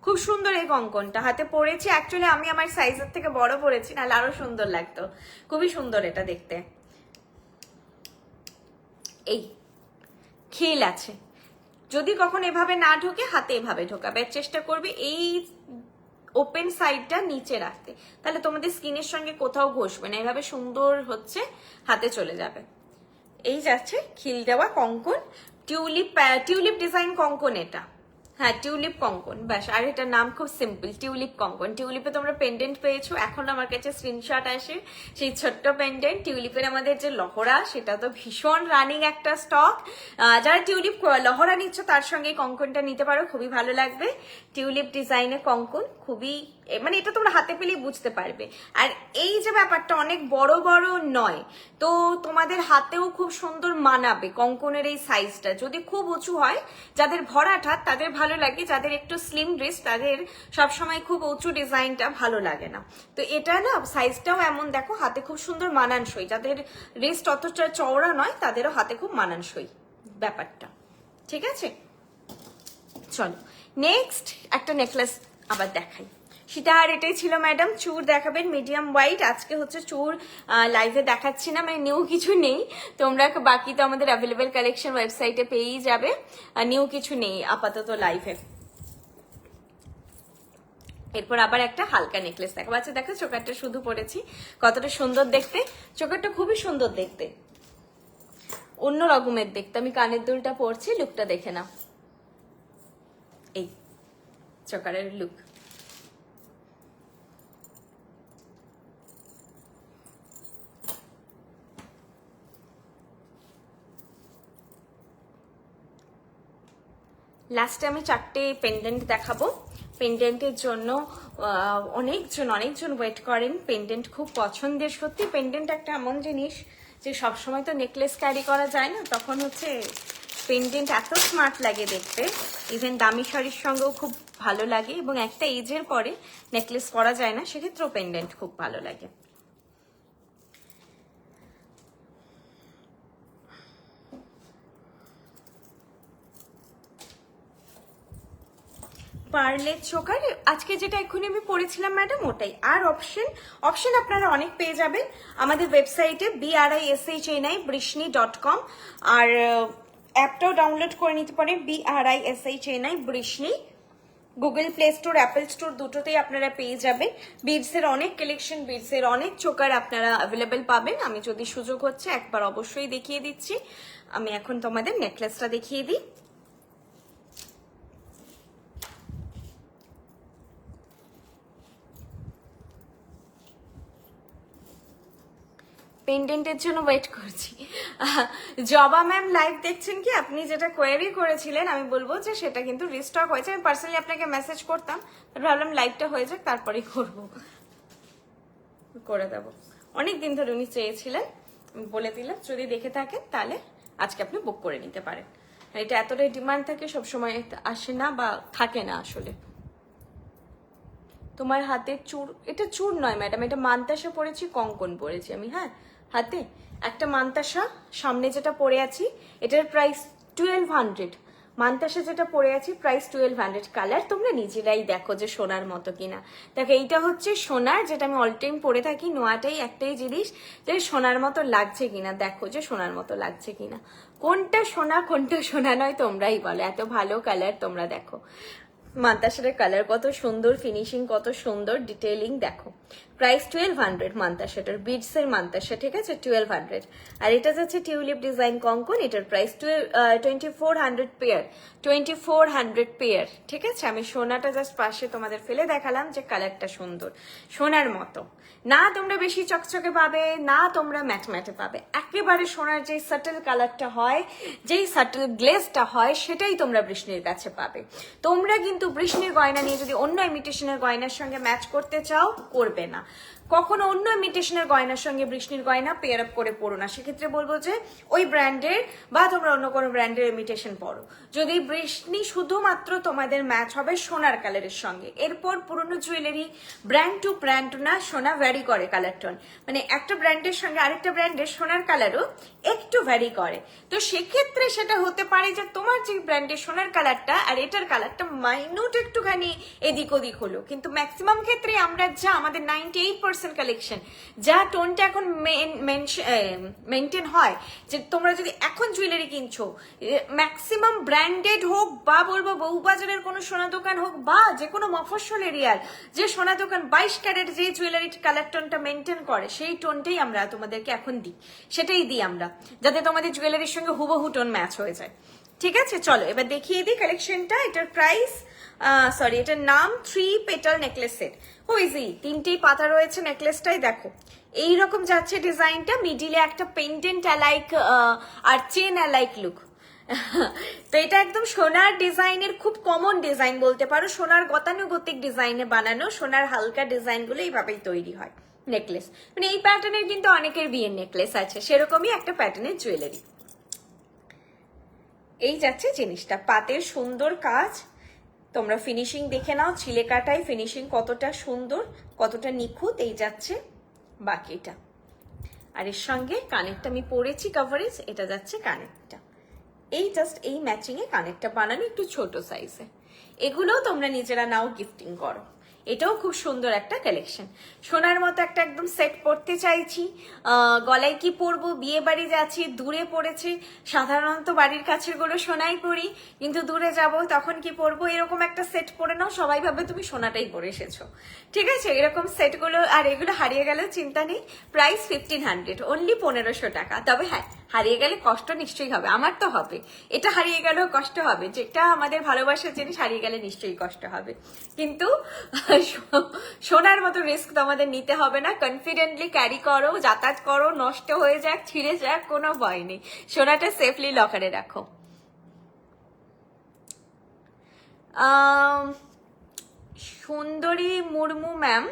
খুব সুন্দর এই কঙ্কনটা, হাতে পরেছি। অ্যাকচুয়ালি আমি আমার সাইজের থেকে বড় পরেছি, নাহলে আরো সুন্দর লাগতো। খুবই সুন্দর এটা দেখতে। এই খিল আছে, যদি কখন এভাবে না ঢোকে হাতে এভাবে ঢোকাবে, চেষ্টা করবে এই ওপেন সাইডটা নিচে রাখতে, তাহলে তোমাদের স্কিনের সঙ্গে কোথাও ঘষবে না, এভাবে সুন্দর হচ্ছে হাতে চলে যাবে। এই যাচ্ছে খিল দেওয়া কঙ্কন, টিউলিপ ডিজাইন কঙ্কন এটা। হ্যাঁ, টিউলিপ কঙ্কন, ব্যাস। আর এটার নাম খুব সিম্পল, টিউলিপ কঙ্কন। টিউলিপে তোমরা পেন্ডেন্ট পেয়েছো, এখন আমার কাছে স্ক্রিনশট আসে সেই ছোট্ট পেন্ডেন্ট। টিউলিপের আমাদের যে লহরা, সেটা তো ভীষণ রানিং একটা স্টক। যারা টিউলিপ লহরা নিচ্ছ তার সঙ্গে কঙ্কনটা নিতে পারো, খুবই ভালো লাগবে। টিউলিপ ডিজাইনের কঙ্কন, খুবই মানে এটা তোমরা হাতে পেলেই বুঝতে পারবে। আর এই যে ব্যাপারটা অনেক বড় বড় নয়, তো তোমাদের হাতেও খুব সুন্দর মানাবে কঙ্কনের এই সাইজটা। যদি খুব উঁচু হয়, যাদের ভরাট হাত তাদের ভালো লাগে, যাদের একটু স্লিম রিস্ট তাদের সবসময় খুব উঁচু ডিজাইনটা ভালো লাগে না। তো এটা না সাইজটাও এমন, দেখো হাতে খুব সুন্দর মানানসই। যাদের রিস্ট অতটা চওড়া নয় তাদেরও হাতে খুব মানানসই ব্যাপারটা, ঠিক আছে। চলো নেক্সট একটা নেকলেস আবার দেখাই। সীতাহার এটাই ছিল ম্যাডাম। চুর দেখাবেন মিডিয়াম হোয়াইট। আজকে হচ্ছে চুর লাইভে দেখাচ্ছি না, মানে নিউ কিছু নেই। তোমরা বাকি তো আমাদের অ্যাভেলেবেল কালেকশন ওয়েবসাইটে পেয়েই যাবে, নিউ কিছু নেই আপাতত লাইভে। এরপর আবার একটা হালকা নেকলেস দেখাবো। আচ্ছা দেখো চোকারটা শুধু পরেছি, কতটা সুন্দর দেখতে, চোকারটা খুবই সুন্দর দেখতে, অন্য রকমের দেখতে। আমি কানের দুলটা পরছি, লুকটা দেখে নাও, এই চোকারের লুক। লাস্টে আমি 4টে পেন্ডেন্ট দেখাবো। পেন্ডেন্টের জন্য অনেকজন ওয়েট করেন, পেন্ডেন্ট খুব পছন্দের। সত্যি পেন্ডেন্ট একটা এমন জিনিস যে সবসময় তো নেকলেস ক্যারি করা যায় না, তখন হচ্ছে পেন্ডেন্ট এত স্মার্ট লাগে দেখতে, ইভেন দামি শাড়ির সঙ্গেও খুব ভালো লাগে, এবং একটা এজের পরে নেকলেস পরা যায় না, সেক্ষেত্রেও পেন্ডেন্ট খুব ভালো লাগে। পার্লের চোকার আজকে যেটা এক্ষুনি আমি পড়েছিলাম ম্যাডাম ওটাই। আর অপশন আপনারা অনেক পেয়ে যাবেন আমাদের ওয়েবসাইটে BRISHNI আর অ্যাপটাও ডাউনলোড করে নিতে পারেন BRISHNI Vrishni. Google play store, Apple store দুটোতেই আপনারা পেয়ে যাবেন। বিডসের অনেক কালেকশন, বিডসের অনেক চোকার আপনারা অ্যাভেলেবেল পাবেন। আমি যদি সুযোগ হচ্ছে একবার অবশ্যই দেখিয়ে দিচ্ছি। আমি এখন তোমাদের নেকলেসটা দেখিয়ে দিই। পেন্ডেন্টের জন্য ওয়েট করছি। জবা ম্যাম লাইভ দেখছেন কি? আপনি যেটা কোয়েরি করেছিলেন আমি বলবো যে সেটা কিন্তু রিস্টক হয়েছে। আমি পার্সোনালি আপনাকে মেসেজ করতাম, ভাবলাম লাইভটা হয়ে যাক তারপরেই করে দেবো। অনেক দিন ধরে উনি চেয়েছিলেন, বলে দিলাম যদি দেখে থাকেন তাহলে আজকে আপনি বুক করে নিতে পারেন। এটা এতটাই ডিমান্ড থাকে, সবসময় আসে না বা থাকে না আসলে। তোমার হাতের চূড়, এটা চূড় নয় ম্যাডাম, এটা মান্তাসা পরেছি, কঙ্কন পরেছি আমি। হ্যাঁ, হাতে একটা মান্তাসা, সামনে যেটা পরে আছি এটার প্রাইস 1200। মান্তাসা যেটা পরে আছি প্রাইস 1200। কালার তোমরা নিজেরাই দেখো যে সোনার মতো কিনা। দেখো এইটা হচ্ছে সোনার, যেটা আমি অল টাইম পরে থাকি, নোয়াটাই একটাই জিনিস যে সোনার মতো লাগছে কিনা, দেখো যে সোনার মতো লাগছে কিনা। কোনটা সোনা কোনটা সোনা নয় তোমরাই বলো, এত ভালো কালার তোমরা দেখো। মান্তাসারের কালার কত সুন্দর, ফিনিশিং কত সুন্দর, ডিটেইলিং দেখো। প্রাইস 1200 মান্তাসাটার, বিডসের মান্তাসা, ঠিক আছে 1200। আর এটা যাচ্ছে টিউলিপ ডিজাইন কঙ্কন, এটার প্রাইস 2400 পেয়ার, 2400 পেয়ার, ঠিক আছে। আমি সোনাটা জাস্ট পাশে তোমাদের ফেলে দেখালাম যে কালারটা সুন্দর, সোনার মতো না। তোমরা বেশি চকচকে পাবে না, তোমরা ম্যাটে পাবে, একেবারে সোনার যে সাটল কালারটা হয়, যেই সাটল গ্লেজটা হয়, সেটাই তোমরা বৃষ্ণির কাছে পাবে। তোমরা কিন্তু বৃষ্ণির গয়না নিয়ে যদি অন্য ইমিটেশনের গয়নার সঙ্গে ম্যাচ করতে চাও, করবে না। কখনো অন্য ইমিটেশনের গয়নার সঙ্গে বৃষ্ণির গয়না পেয়ার আপ করে পড়ো না। সেক্ষেত্রে বলবো যে ওই ব্র্যান্ডের বা তোমরা অন্য কোনো ব্র্যান্ডের ইমিটেশন পড়ো। যদি বৃষ্ণি শুধুমাত্র তোমাদের ম্যাচ হবে সোনার কালারের সঙ্গে। এরপর পুরনো জুয়েলারি ব্র্যান্ড টু ব্র্যান্ড না, সোনা ভ্যারি করে কালার টোন, মানে একটা ব্র্যান্ডের সঙ্গে আরেকটা ব্র্যান্ডের সোনার কালারও একটু ভ্যারি করে। তো সেক্ষেত্রে সেটা হতে পারে যে তোমার যে ব্র্যান্ডের সোনার কালারটা আর এটার কালারটা মাইনুট একটুখানি এদিক ওদিক হলো, কিন্তু ম্যাক্সিমাম ক্ষেত্রে আমরা যা আমাদের 98% কালেকশন যা টোনটা এখন মেনটেন হয়, যে তোমরা যদি এখন জুয়েলারি কিনছো, ম্যাক্সিমাম ব্র্যান্ডেড হোক বা বলবো বউবাজারের কোনো সোনা দোকান হোক বা যে কোনো মফস্বল এরিয়ার যে সোনা দোকান 22 ক্যারেট যে জুয়েলারি কালার টোনটা মেনটেন করে, সেই টোনটাই আমরা তোমাদেরকে এখন দিই, সেটাই দিই আমরা, যাতে তোমাদের জুয়েলারির সঙ্গে হুবহু টোন ম্যাচ হয়ে যায়। ঠিক আছে, চলো এবার দেখিয়ে দিই কালেকশনটা। এটার প্রাইস এটার নাম 3 পেটাল নেকলেস সেট। ও ইজি, 3টেই পাতা রয়েছে নেকলেসটাই দেখো এইরকম যাচ্ছে ডিজাইনটা, মিডিলে একটা পেন্ডেন্ট অ্যালাইক আর চেন অ্যালাইক লুক। তো এটা একদম সোনার ডিজাইনের খুব কমন ডিজাইন বলতে পারো, সোনার গতানুগতিক ডিজাইনে বানানো, সোনার হালকা ডিজাইনগুলো এইভাবেই তৈরি হয় নেকলেস। মানে এই প্যাটার্নের কিন্তু অনেকের বিয়ের নেকলেস আছে, সেরকমই একটা প্যাটার্নের জুয়েলারি। এই যাচ্ছে জিনিসটা, পাতের সুন্দর কাজ, তোমরা ফিনিশিং দেখে নাও, ছিলে কাটাই ফিনিশিং কতটা সুন্দর, কতটা নিখুঁত। এই যাচ্ছে বাকিটা, আর এর সঙ্গে কানেরটা আমি পরেছি কভারেজ, এটা যাচ্ছে কানেরটা। এই জাস্ট এই ম্যাচিং এ কানেরটা বানানো একটু ছোট সাইজে, এগুলোও তোমরা নিজেরা নাও গিফটিং করো। এটাও খুব সুন্দর একটা কালেকশন। সোনার মতো একটা একদম সেট পরতে চাইছি, গলায় কি পরবো, বিয়ে বাড়ি যাচ্ছি, দূরে পড়েছি, সাধারণত বাড়ির কাছের গুলো সোনাই পরি, কিন্তু দূরে যাব তখন কি পরবো, এরকম একটা সেট পরে নাও, সবাই ভাবে তুমি সোনাটাই পরে এসেছো। ঠিক আছে, এরকম সেটগুলো, আর এগুলো হারিয়ে গেলেও চিন্তা নেই, প্রাইস 1500, অনলি 1500 টাকা। তবে হ্যাঁ, হারিয়ে গেলে কষ্ট নিশ্চয়ই হবে, আমার তো হবে, এটা হারিয়ে গেলেও কষ্ট হবে, যেটা আমাদের ভালোবাসার জিনিস হারিয়ে গেলে নিশ্চয়ই কষ্ট হবে, কিন্তু সোনার মতো রিস্ক তো আমাদের নিতে হবে না। কনফিডেন্টলি ক্যারি করো, যাতায়াত করো, নষ্ট হয়ে যাক, ছিঁড়ে যাক, কোনো ভয় নেই, সোনাটা সেফলি লকারে রাখো। সুন্দরী মুর্মু ম্যাম,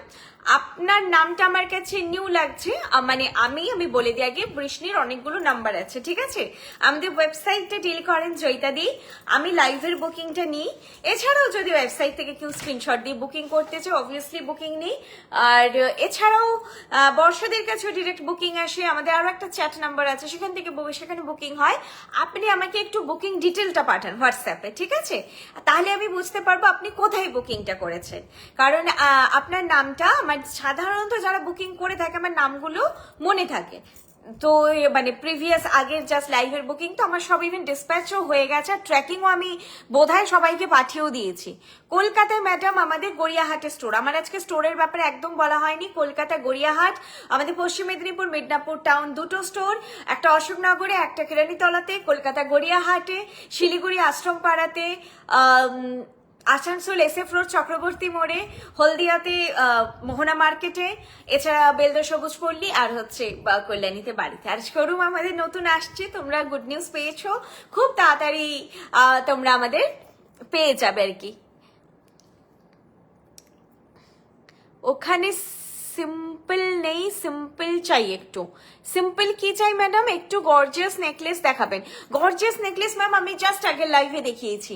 আপনার নামটা আমার কাছে নিউ লাগছে, মানে আমি বলে দিই আগে, বৃষ্ণির অনেকগুলো নাম্বার আছে, ঠিক আছে, আমাদের ওয়েবসাইটটা ডিল করেন জয়িতা দি, আমি লাইভের বুকিংটা নিই, এছাড়াও যদি ওয়েবসাইট থেকে কেউ স্ক্রিনশট দিয়ে বুকিং করতে চায় অবভিয়াসলি বুকিং নিই, আর এছাড়াও বর্ষাদের কাছেও ডিরেক্ট বুকিং আসে, আমাদের আরো একটা চ্যাট নাম্বার আছে, সেখান থেকে সেখানে বুকিং হয়। আপনি আমাকে একটু বুকিং ডিটেলটা পাঠান হোয়াটসঅ্যাপে, ঠিক আছে, তাহলে আমি বুঝতে পারবো আপনি কোথায় বুকিংটা করেছেন, কারণ আপনার নামটা সাধারণত যারা বুকিং করে থাকে আমার নামগুলো মনে থাকে, তো মানে প্রিভিয়াস আগের জাস্ট লাইভের বুকিং তো আমার সব ইভেন ডিসপ্যাচও হয়ে গেছে, ট্র্যাকিংও আমি বোধহয় সবাইকে পাঠিয়েও দিয়েছি। কলকাতায় ম্যাডাম আমাদের গড়িয়াহাটে স্টোর, আমার আজকে স্টোরের ব্যাপারে একদম বলা হয়নি, কলকাতা গড়িয়াহাট, আমাদের পশ্চিম মেদিনীপুর মিদনাপুর টাউন দুটো স্টোর, একটা অশোকনগরে, একটা কেরানীতলাতে, কলকাতা গড়িয়াহাটে, শিলিগুড়ি আশ্রম পাড়াতে, আসানসোল SF রোড চক্রবর্তী মোড়ে, হলদিয়াতে মোহনা মার্কেটে, এছাড়া বেলদা সবুজ পল্লী, আর হচ্ছে কল্যাণীতে বাড়িতে। আর শোরুম আমাদের নতুন আসছে, তোমরা গুড নিউজ পেয়েছো, খুব তাড়াতাড়ি তোমরা আমাদের পেয়ে যাবে আর কি। ওখানে সিম্পল নেই, সিম্পল চাই, একটু সিম্পল কি চাই ম্যাডাম, একটু গর্জিয়াস নেকলেস দেখাবেন। গর্জিয়াস নেকলেস ম্যাম আমি জাস্ট আগের লাইভে দেখিয়েছি,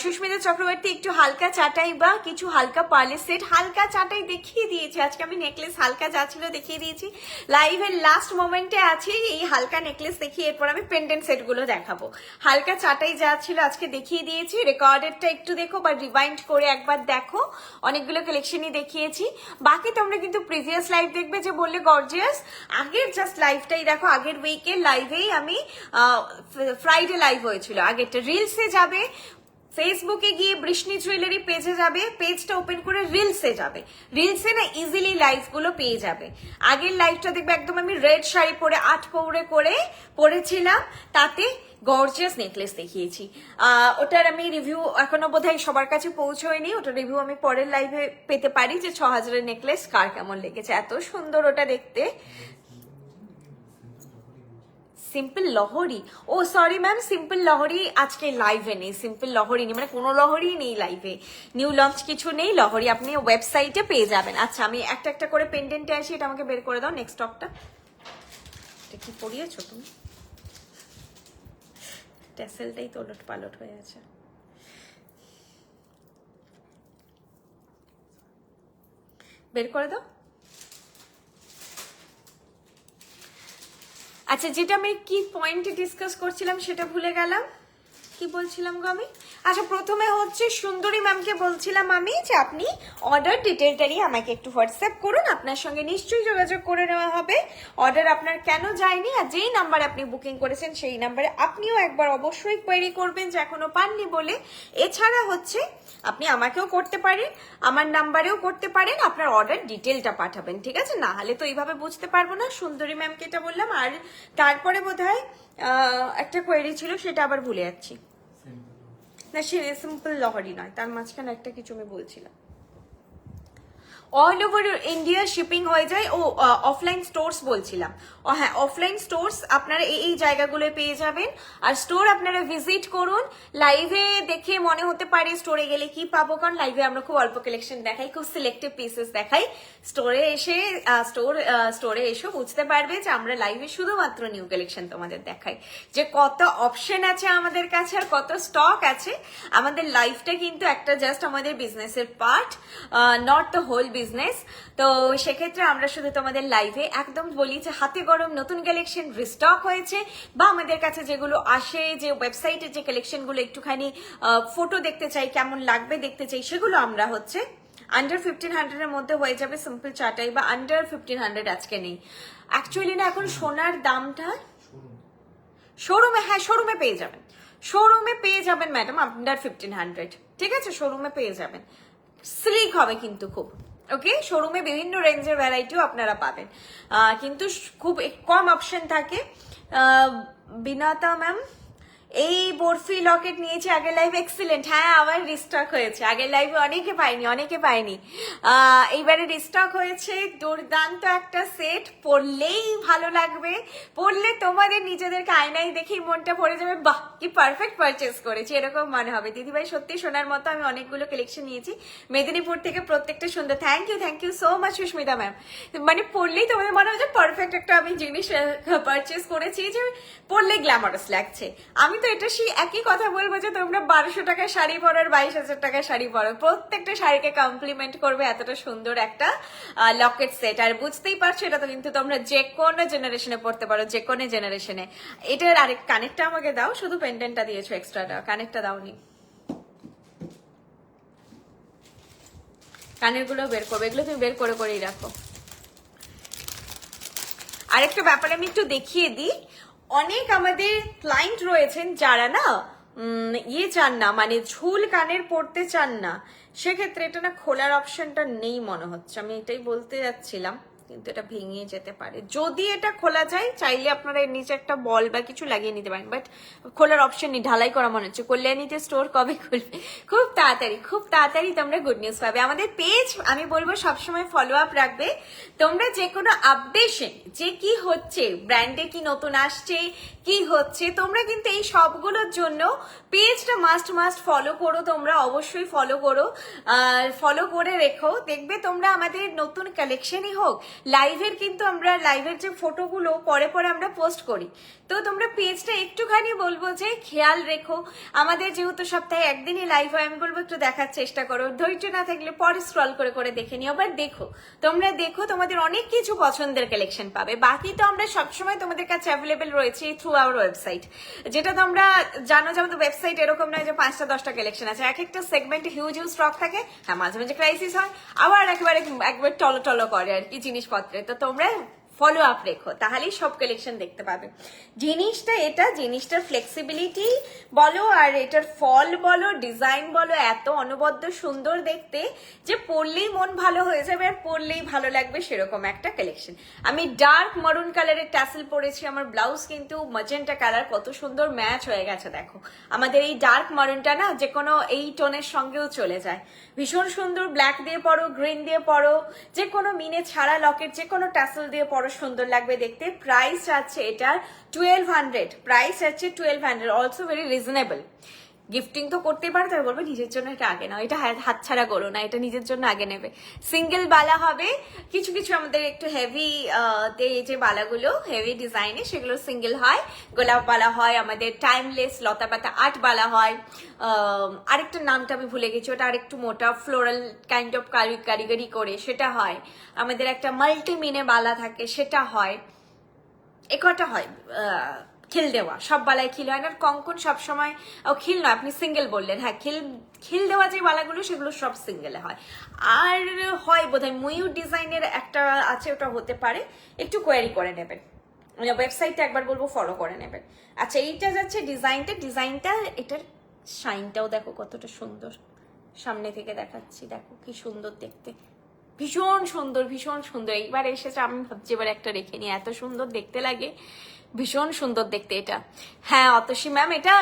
সুস্মিতা চক্রবর্তী একটু হালকা চাটাই বা কিছু হালকা পার্লের সেট, হালকা চাটাই দেখিয়ে দিয়েছি, আজকে আমি নেকলেস হালকা যা ছিল দেখিয়ে দিয়েছি, লাইভের লাস্ট মোমেন্টে আছি এই হালকা নেকলেস দেখিয়ে, এরপর আমি পেন্ডেন্ট সেট গুলো দেখাবো, হালকা চাটাই যা ছিল আজকে দেখিয়ে দিয়েছি, রেকর্ডেডটা একটু দেখো বা রিভাইন্ড করে একবার দেখো, অনেকগুলো কালেকশনই দেখিয়েছি, বাকি তোমরা কিন্তু প্রিভিয়াস লাইভ দেখবে যে বললে গর্জিয়াস, আগের জাস্ট লাইভটাই দেখো, আগের উইকের লাইভেই আমি ফ্রাইডে লাইভ হয়েছিল, আগেরটা রিলসে যাবে, ফেসবুকে গিয়ে বৃষ্ণি জুয়েলারি পেজে যাবে, পেজটা ওপেন করে রিলসে যাবে, রিলসে না ইজিলি লাইভ গুলো পেয়ে যাবে, আগের লাইভটা দেখবে একদম আমি রেড শাড়ি পরে 8 পৌরে করে পরেছিলাম, তাতে গর্জিয়াস নেকলেস দেখিয়েছি, ওটার আমি রিভিউ এখনো বোধহয় সবার কাছে পৌঁছয়নি, ওটার রিভিউ আমি পরের লাইভে পেতে পারি যে 6000-এর নেকলেস কার কেমন লেগেছে, এত সুন্দর ওটা দেখতে। সিম্পল লহরি, ও সরি ম্যাম, সিম্পল লহরি আজকে লাইভে নেই, সিম্পল লহরি নেই, মানে কোনো লহরি নেই লাইভে, নিউ লঞ্চ কিছু নেই, লহরি আপনি ওয়েবসাইটে পেয়ে যাবেন। আচ্ছা আমি একটা একটা করে পেন্ডেন্টে আসি, এটা আমাকে বের করে দাও, নেক্সট টপটা, এটা কি পরিয়েছো তুমি, ট্যাসেলটাই তো ওলট পালট হয়ে আছে, বের করে দাও। আচ্ছা যেটা আমি কি পয়েন্টে ডিসকাস করছিলাম সেটা ভুলে গেলাম, কি বলছিলাম গো আমি, আচ্ছা প্রথমে হচ্ছে সুন্দরী ম্যামকে বলছিলাম আমি যে আপনি অর্ডার ডিটেলটা নিয়ে আমাকে একটু হোয়াটসঅ্যাপ করুন, আপনার সঙ্গে নিশ্চয়ই যোগাযোগ করে নেওয়া হবে, অর্ডার আপনার কেন যায়নি, আর যেই নাম্বারে আপনি বুকিং করেছেন সেই নাম্বারে আপনিও একবার অবশ্যই কোয়েরি করবেন যে এখনো পাননি বলে। এছাড়া হচ্ছে আপনি আমাকেও করতে পারেন, আমার নাম্বারেও করতে পারেন, আপনার অর্ডার ডিটেলটা পাঠাবেন, ঠিক আছে, না হলে তো এইভাবে বুঝতে পারবো না। সুন্দরী ম্যামকে এটা বললাম, আর তারপরে বোধহয় একটা কোয়েরি ছিল সেটা আবার ভুলে যাচ্ছি, না সে সিম্পল লহরি নয়, তার মাঝখানে একটা কিছু আমি বলছিলাম, অল ওভার ইন্ডিয়া শিপিং হয়ে যায়, ও অফলাইন স্টোর্স বলছিলাম, ও হ্যাঁ অফলাইন স্টোর্স আপনারা এই জায়গাগুলোয় পেয়ে যাবেন, আর স্টোর আপনারা ভিজিট করুন, লাইভে দেখে মনে হতে পারে স্টোরে গেলে কি পাবো, কারণ লাইভে আমরা খুব অল্প কালেকশন দেখাই, খুব সিলেক্টিভ পিসেস দেখাই, স্টোরে এসে বুঝতে পারবে যে আমরা লাইভে শুধুমাত্র নিউ কালেকশন তোমাদের দেখাই, যে কত অপশন আছে আমাদের কাছে আর কত স্টক আছে, আমাদের লাইভটা কিন্তু একটা জাস্ট আমাদের বিজনেসের part, not the whole business, তো সেক্ষেত্রে আমরা শুধু তোমাদের লাইভে একদম বলি যে হাতে গরম নতুন কালেকশন রিস্টক হয়েছে, বা আমাদের কাছে যেগুলো আসে, যে ওয়েবসাইটে যে কালেকশনগুলো একটুখানি ফটো দেখতে চাই, কেমন লাগবে দেখতে চাই, সেগুলো আমরা হচ্ছে আন্ডার 1500 এর মধ্যে হয়ে যাবে সিম্পল চাটাই, বা আন্ডার 1500 আজকে নেই অ্যাকচুয়ালি না। এখন সোনার দামটা শোরুমে, হ্যাঁ শোরুমে পেয়ে যাবেন, শোরুমে পেয়ে যাবেন ম্যাডাম আন্ডার 1500, ঠিক আছে শোরুমে পেয়ে যাবেন। স্লিক হবে কিন্তু খুব, ওকে শোরুমে বিভিন্ন রেঞ্জের ভ্যারাইটিও আপনারা পাবেন, কিন্তু খুব কম অপশন থাকে। বিনাতা ম্যাম এই বরফি লকেট নিয়েছি আগের লাইভ, এক্সিলেন্ট, হ্যাঁ আবার রিস্টক হয়েছে, আগের লাইভে অনেকে পায়নি এইবারে রিস্টক হয়েছে। দুর্দান্ত একটা সেট, পরলেই ভালো লাগবে, পরলে তোমাদের নিজেদেরকে আয়নায় দেখেই মনটা ভরে যাবে, বাহ কি পারফেক্ট পারচেস করেছি এরকম মনে হবে। দিদিভাই সত্যি সোনার মতো আমি অনেকগুলো কালেকশন নিয়েছি মেদিনীপুর থেকে, প্রত্যেকটা সুন্দর, thank you so much Susmita ma'am. মানে পরলেই তোমাদের মনে হয় যে পারফেক্ট একটা আমি জিনিস পারচেস করেছি, যে পরলে গ্ল্যামারাস লাগছে। আমি তো এটা সেই একই কথা বলবো যে তোমরা 1200 টাকার শাড়ি পরো আর 22,000 টাকার শাড়ি পরো, প্রত্যেকটা শাড়িকে কমপ্লিমেন্ট করবে এতটা সুন্দর একটা লকেট সেট। আর বুঝতেই পারছো এটা তো কিন্তু তোমরা যে কোনো জেনারেশনে পড়তে পারো, যে কোনো জেনারেশনে। এটার আরেক কানেরটা আমাকে দাও, শুধু পেন্ডেন্টটা দিয়েছো এক্সট্রাটা, কানেরটা দাওনি। কানের গুলো বের করবে, এগুলো তুমি বের করে করেই রাখো। আরেকটা ব্যাপার আমি একটু দেখিয়ে দিই, অনেক আমাদের ক্লায়েন্ট রয়েছেন যারা না চান না, মানে ঝুল কানের পড়তে চান না, সেক্ষেত্রে এটা না খোলার অপশনটা নেই মনে হচ্ছে, আমি এটাই বলতে যাচ্ছিলাম, কিন্তু এটা ভেঙে যেতে পারে। যদি এটা খোলা যায় চাইলে আপনারা এর নিচে একটা বল বা কিছু লাগিয়ে নিতে পারেন, বাট খোলার অপশন নেই, ঢালাই করা মনে হচ্ছে। কল্যাণীতে স্টোর কবে খুলবে? খুব তাড়াতাড়ি তোমরা গুড নিউজ পাবে। আমাদের পেজ আমি বলবো সবসময় ফলো আপ রাখবে, তোমরা যে কোনো আপডেশন, যে কি হচ্ছে ব্র্যান্ডে, কি নতুন আসছে, কি হচ্ছে, তোমরা কিন্তু এই সবগুলোর জন্য পেজটা মাস্ট ফলো করো, তোমরা অবশ্যই ফলো করো, ফলো করে রেখো। দেখবে তোমরা আমাদের নতুন কালেকশনই হোক, লাইভের কিন্তু আমরা লাইভের যে ফটোগুলো পরে আমরা পোস্ট করি, তো তোমরা পেজটা একটুখানি বলবো যে খেয়াল রেখো। আমাদের যেহেতু সপ্তাহে একদিনই লাইভ হয়, আমি বলবো একটু দেখার চেষ্টা করো, ধৈর্য না থাকলে পরে স্ক্রল করে দেখে নিও, আবার তোমরা দেখো, তোমাদের অনেক কিছু পছন্দের কালেকশন পাবে। বাকি তো আমরা সবসময় তোমাদের কাছে অ্যাভেলেবেল রয়েছে থ্রু আওয়ার ওয়েবসাইট, যেটা তোমরা জানো যে আমাদের ওয়েবসাইট এরকম নয় যে 5টা-10টা কালেকশন আছে, এক একটা সেগমেন্টে হিউজ স্টক থাকে, হ্যাঁ মাঝে ক্রাইসিস হয়, আবার একবার টলো করে আর কি জিনিসপত্রে, তো তোমরা ফলো আপ রেখো, তাহলেই সব কালেকশন দেখতে পাবে। জিনিসটার ফ্লেক্সিবিলিটি বলো আর এটার ফল বলো, ডিজাইন বলো, এত অনবদ্য সুন্দর দেখতে যে পরলেই মন ভালো হয়ে যাবে আর পরলেই ভালো লাগবে, সেরকম একটা কালেকশন। আমি ডার্ক মারুন কালারের ট্যাসেল পরেছি, আমার ব্লাউজ কিন্তু ম্যাজেন্টা কালার, কত সুন্দর ম্যাচ হয়ে গেছে দেখো। আমাদের এই ডার্ক মারুনটা না যে কোনো এই টোনের সঙ্গেও চলে যায়, ভীষণ সুন্দর। ব্ল্যাক দিয়ে পরো, গ্রিন দিয়ে পরো, যে কোনো মিনে ছাড়া লকেট, যে কোনো ট্যাসেল দিয়ে পরো, সুন্দর লাগবে দেখতে। প্রাইস আছে এটার 1200, প্রাইস আছে 1200, অলসো ভেরি রিজনেবল। গিফটিং তো করতেই পারো, তাই বলবো নিজের জন্য এটা আগে নাও, এটা হাতছাড়া করো না, এটা নিজের জন্য আগে নেবে। সিঙ্গেল বালা হবে, কিছু আমাদের একটু হেভি যে বালাগুলো হেভি ডিজাইনে সেগুলো সিঙ্গেল হয়, গোলাপ বালা হয়, আমাদের টাইমলেস লতা পাতা আর্ট বালা হয়, আরেকটা নামটা আমি ভুলে গেছি, ওটা আরেকটু মোটা ফ্লোরাল কাইন্ড অফ কারিগরি করে সেটা হয়, আমাদের একটা মাল্টি মিনে বালা থাকে সেটা হয়, একটা হয় খিল দেওয়া, সব বালায় খিল হয় না, কঙ্কন সবসময় খিল নয়, আপনি সিঙ্গেল বললেন, হ্যাঁ খিল দেওয়া যে বালাগুলো সেগুলো সব সিঙ্গেলে হয়। আর হয় বোধহয় ময়ূর ডিজাইনের একটা আছে, ওটা হতে পারে, একটু কোয়ারি করে নেবেন, ওয়েবসাইটটা একবার বলবো ফলো করে নেবেন। আচ্ছা এইটা যাচ্ছে ডিজাইনটা এটার শাইনটাও দেখো কতটা সুন্দর, সামনে থেকে দেখাচ্ছি, দেখো কি সুন্দর দেখতে, ভীষণ সুন্দর। এইবার এসেছে, আমি ভাবছি এবার একটা রেখে নিই, এত সুন্দর দেখতে লাগে, ভীষণ সুন্দর দেখতে এটা। হ্যাঁ অতসী ম্যাম, এটা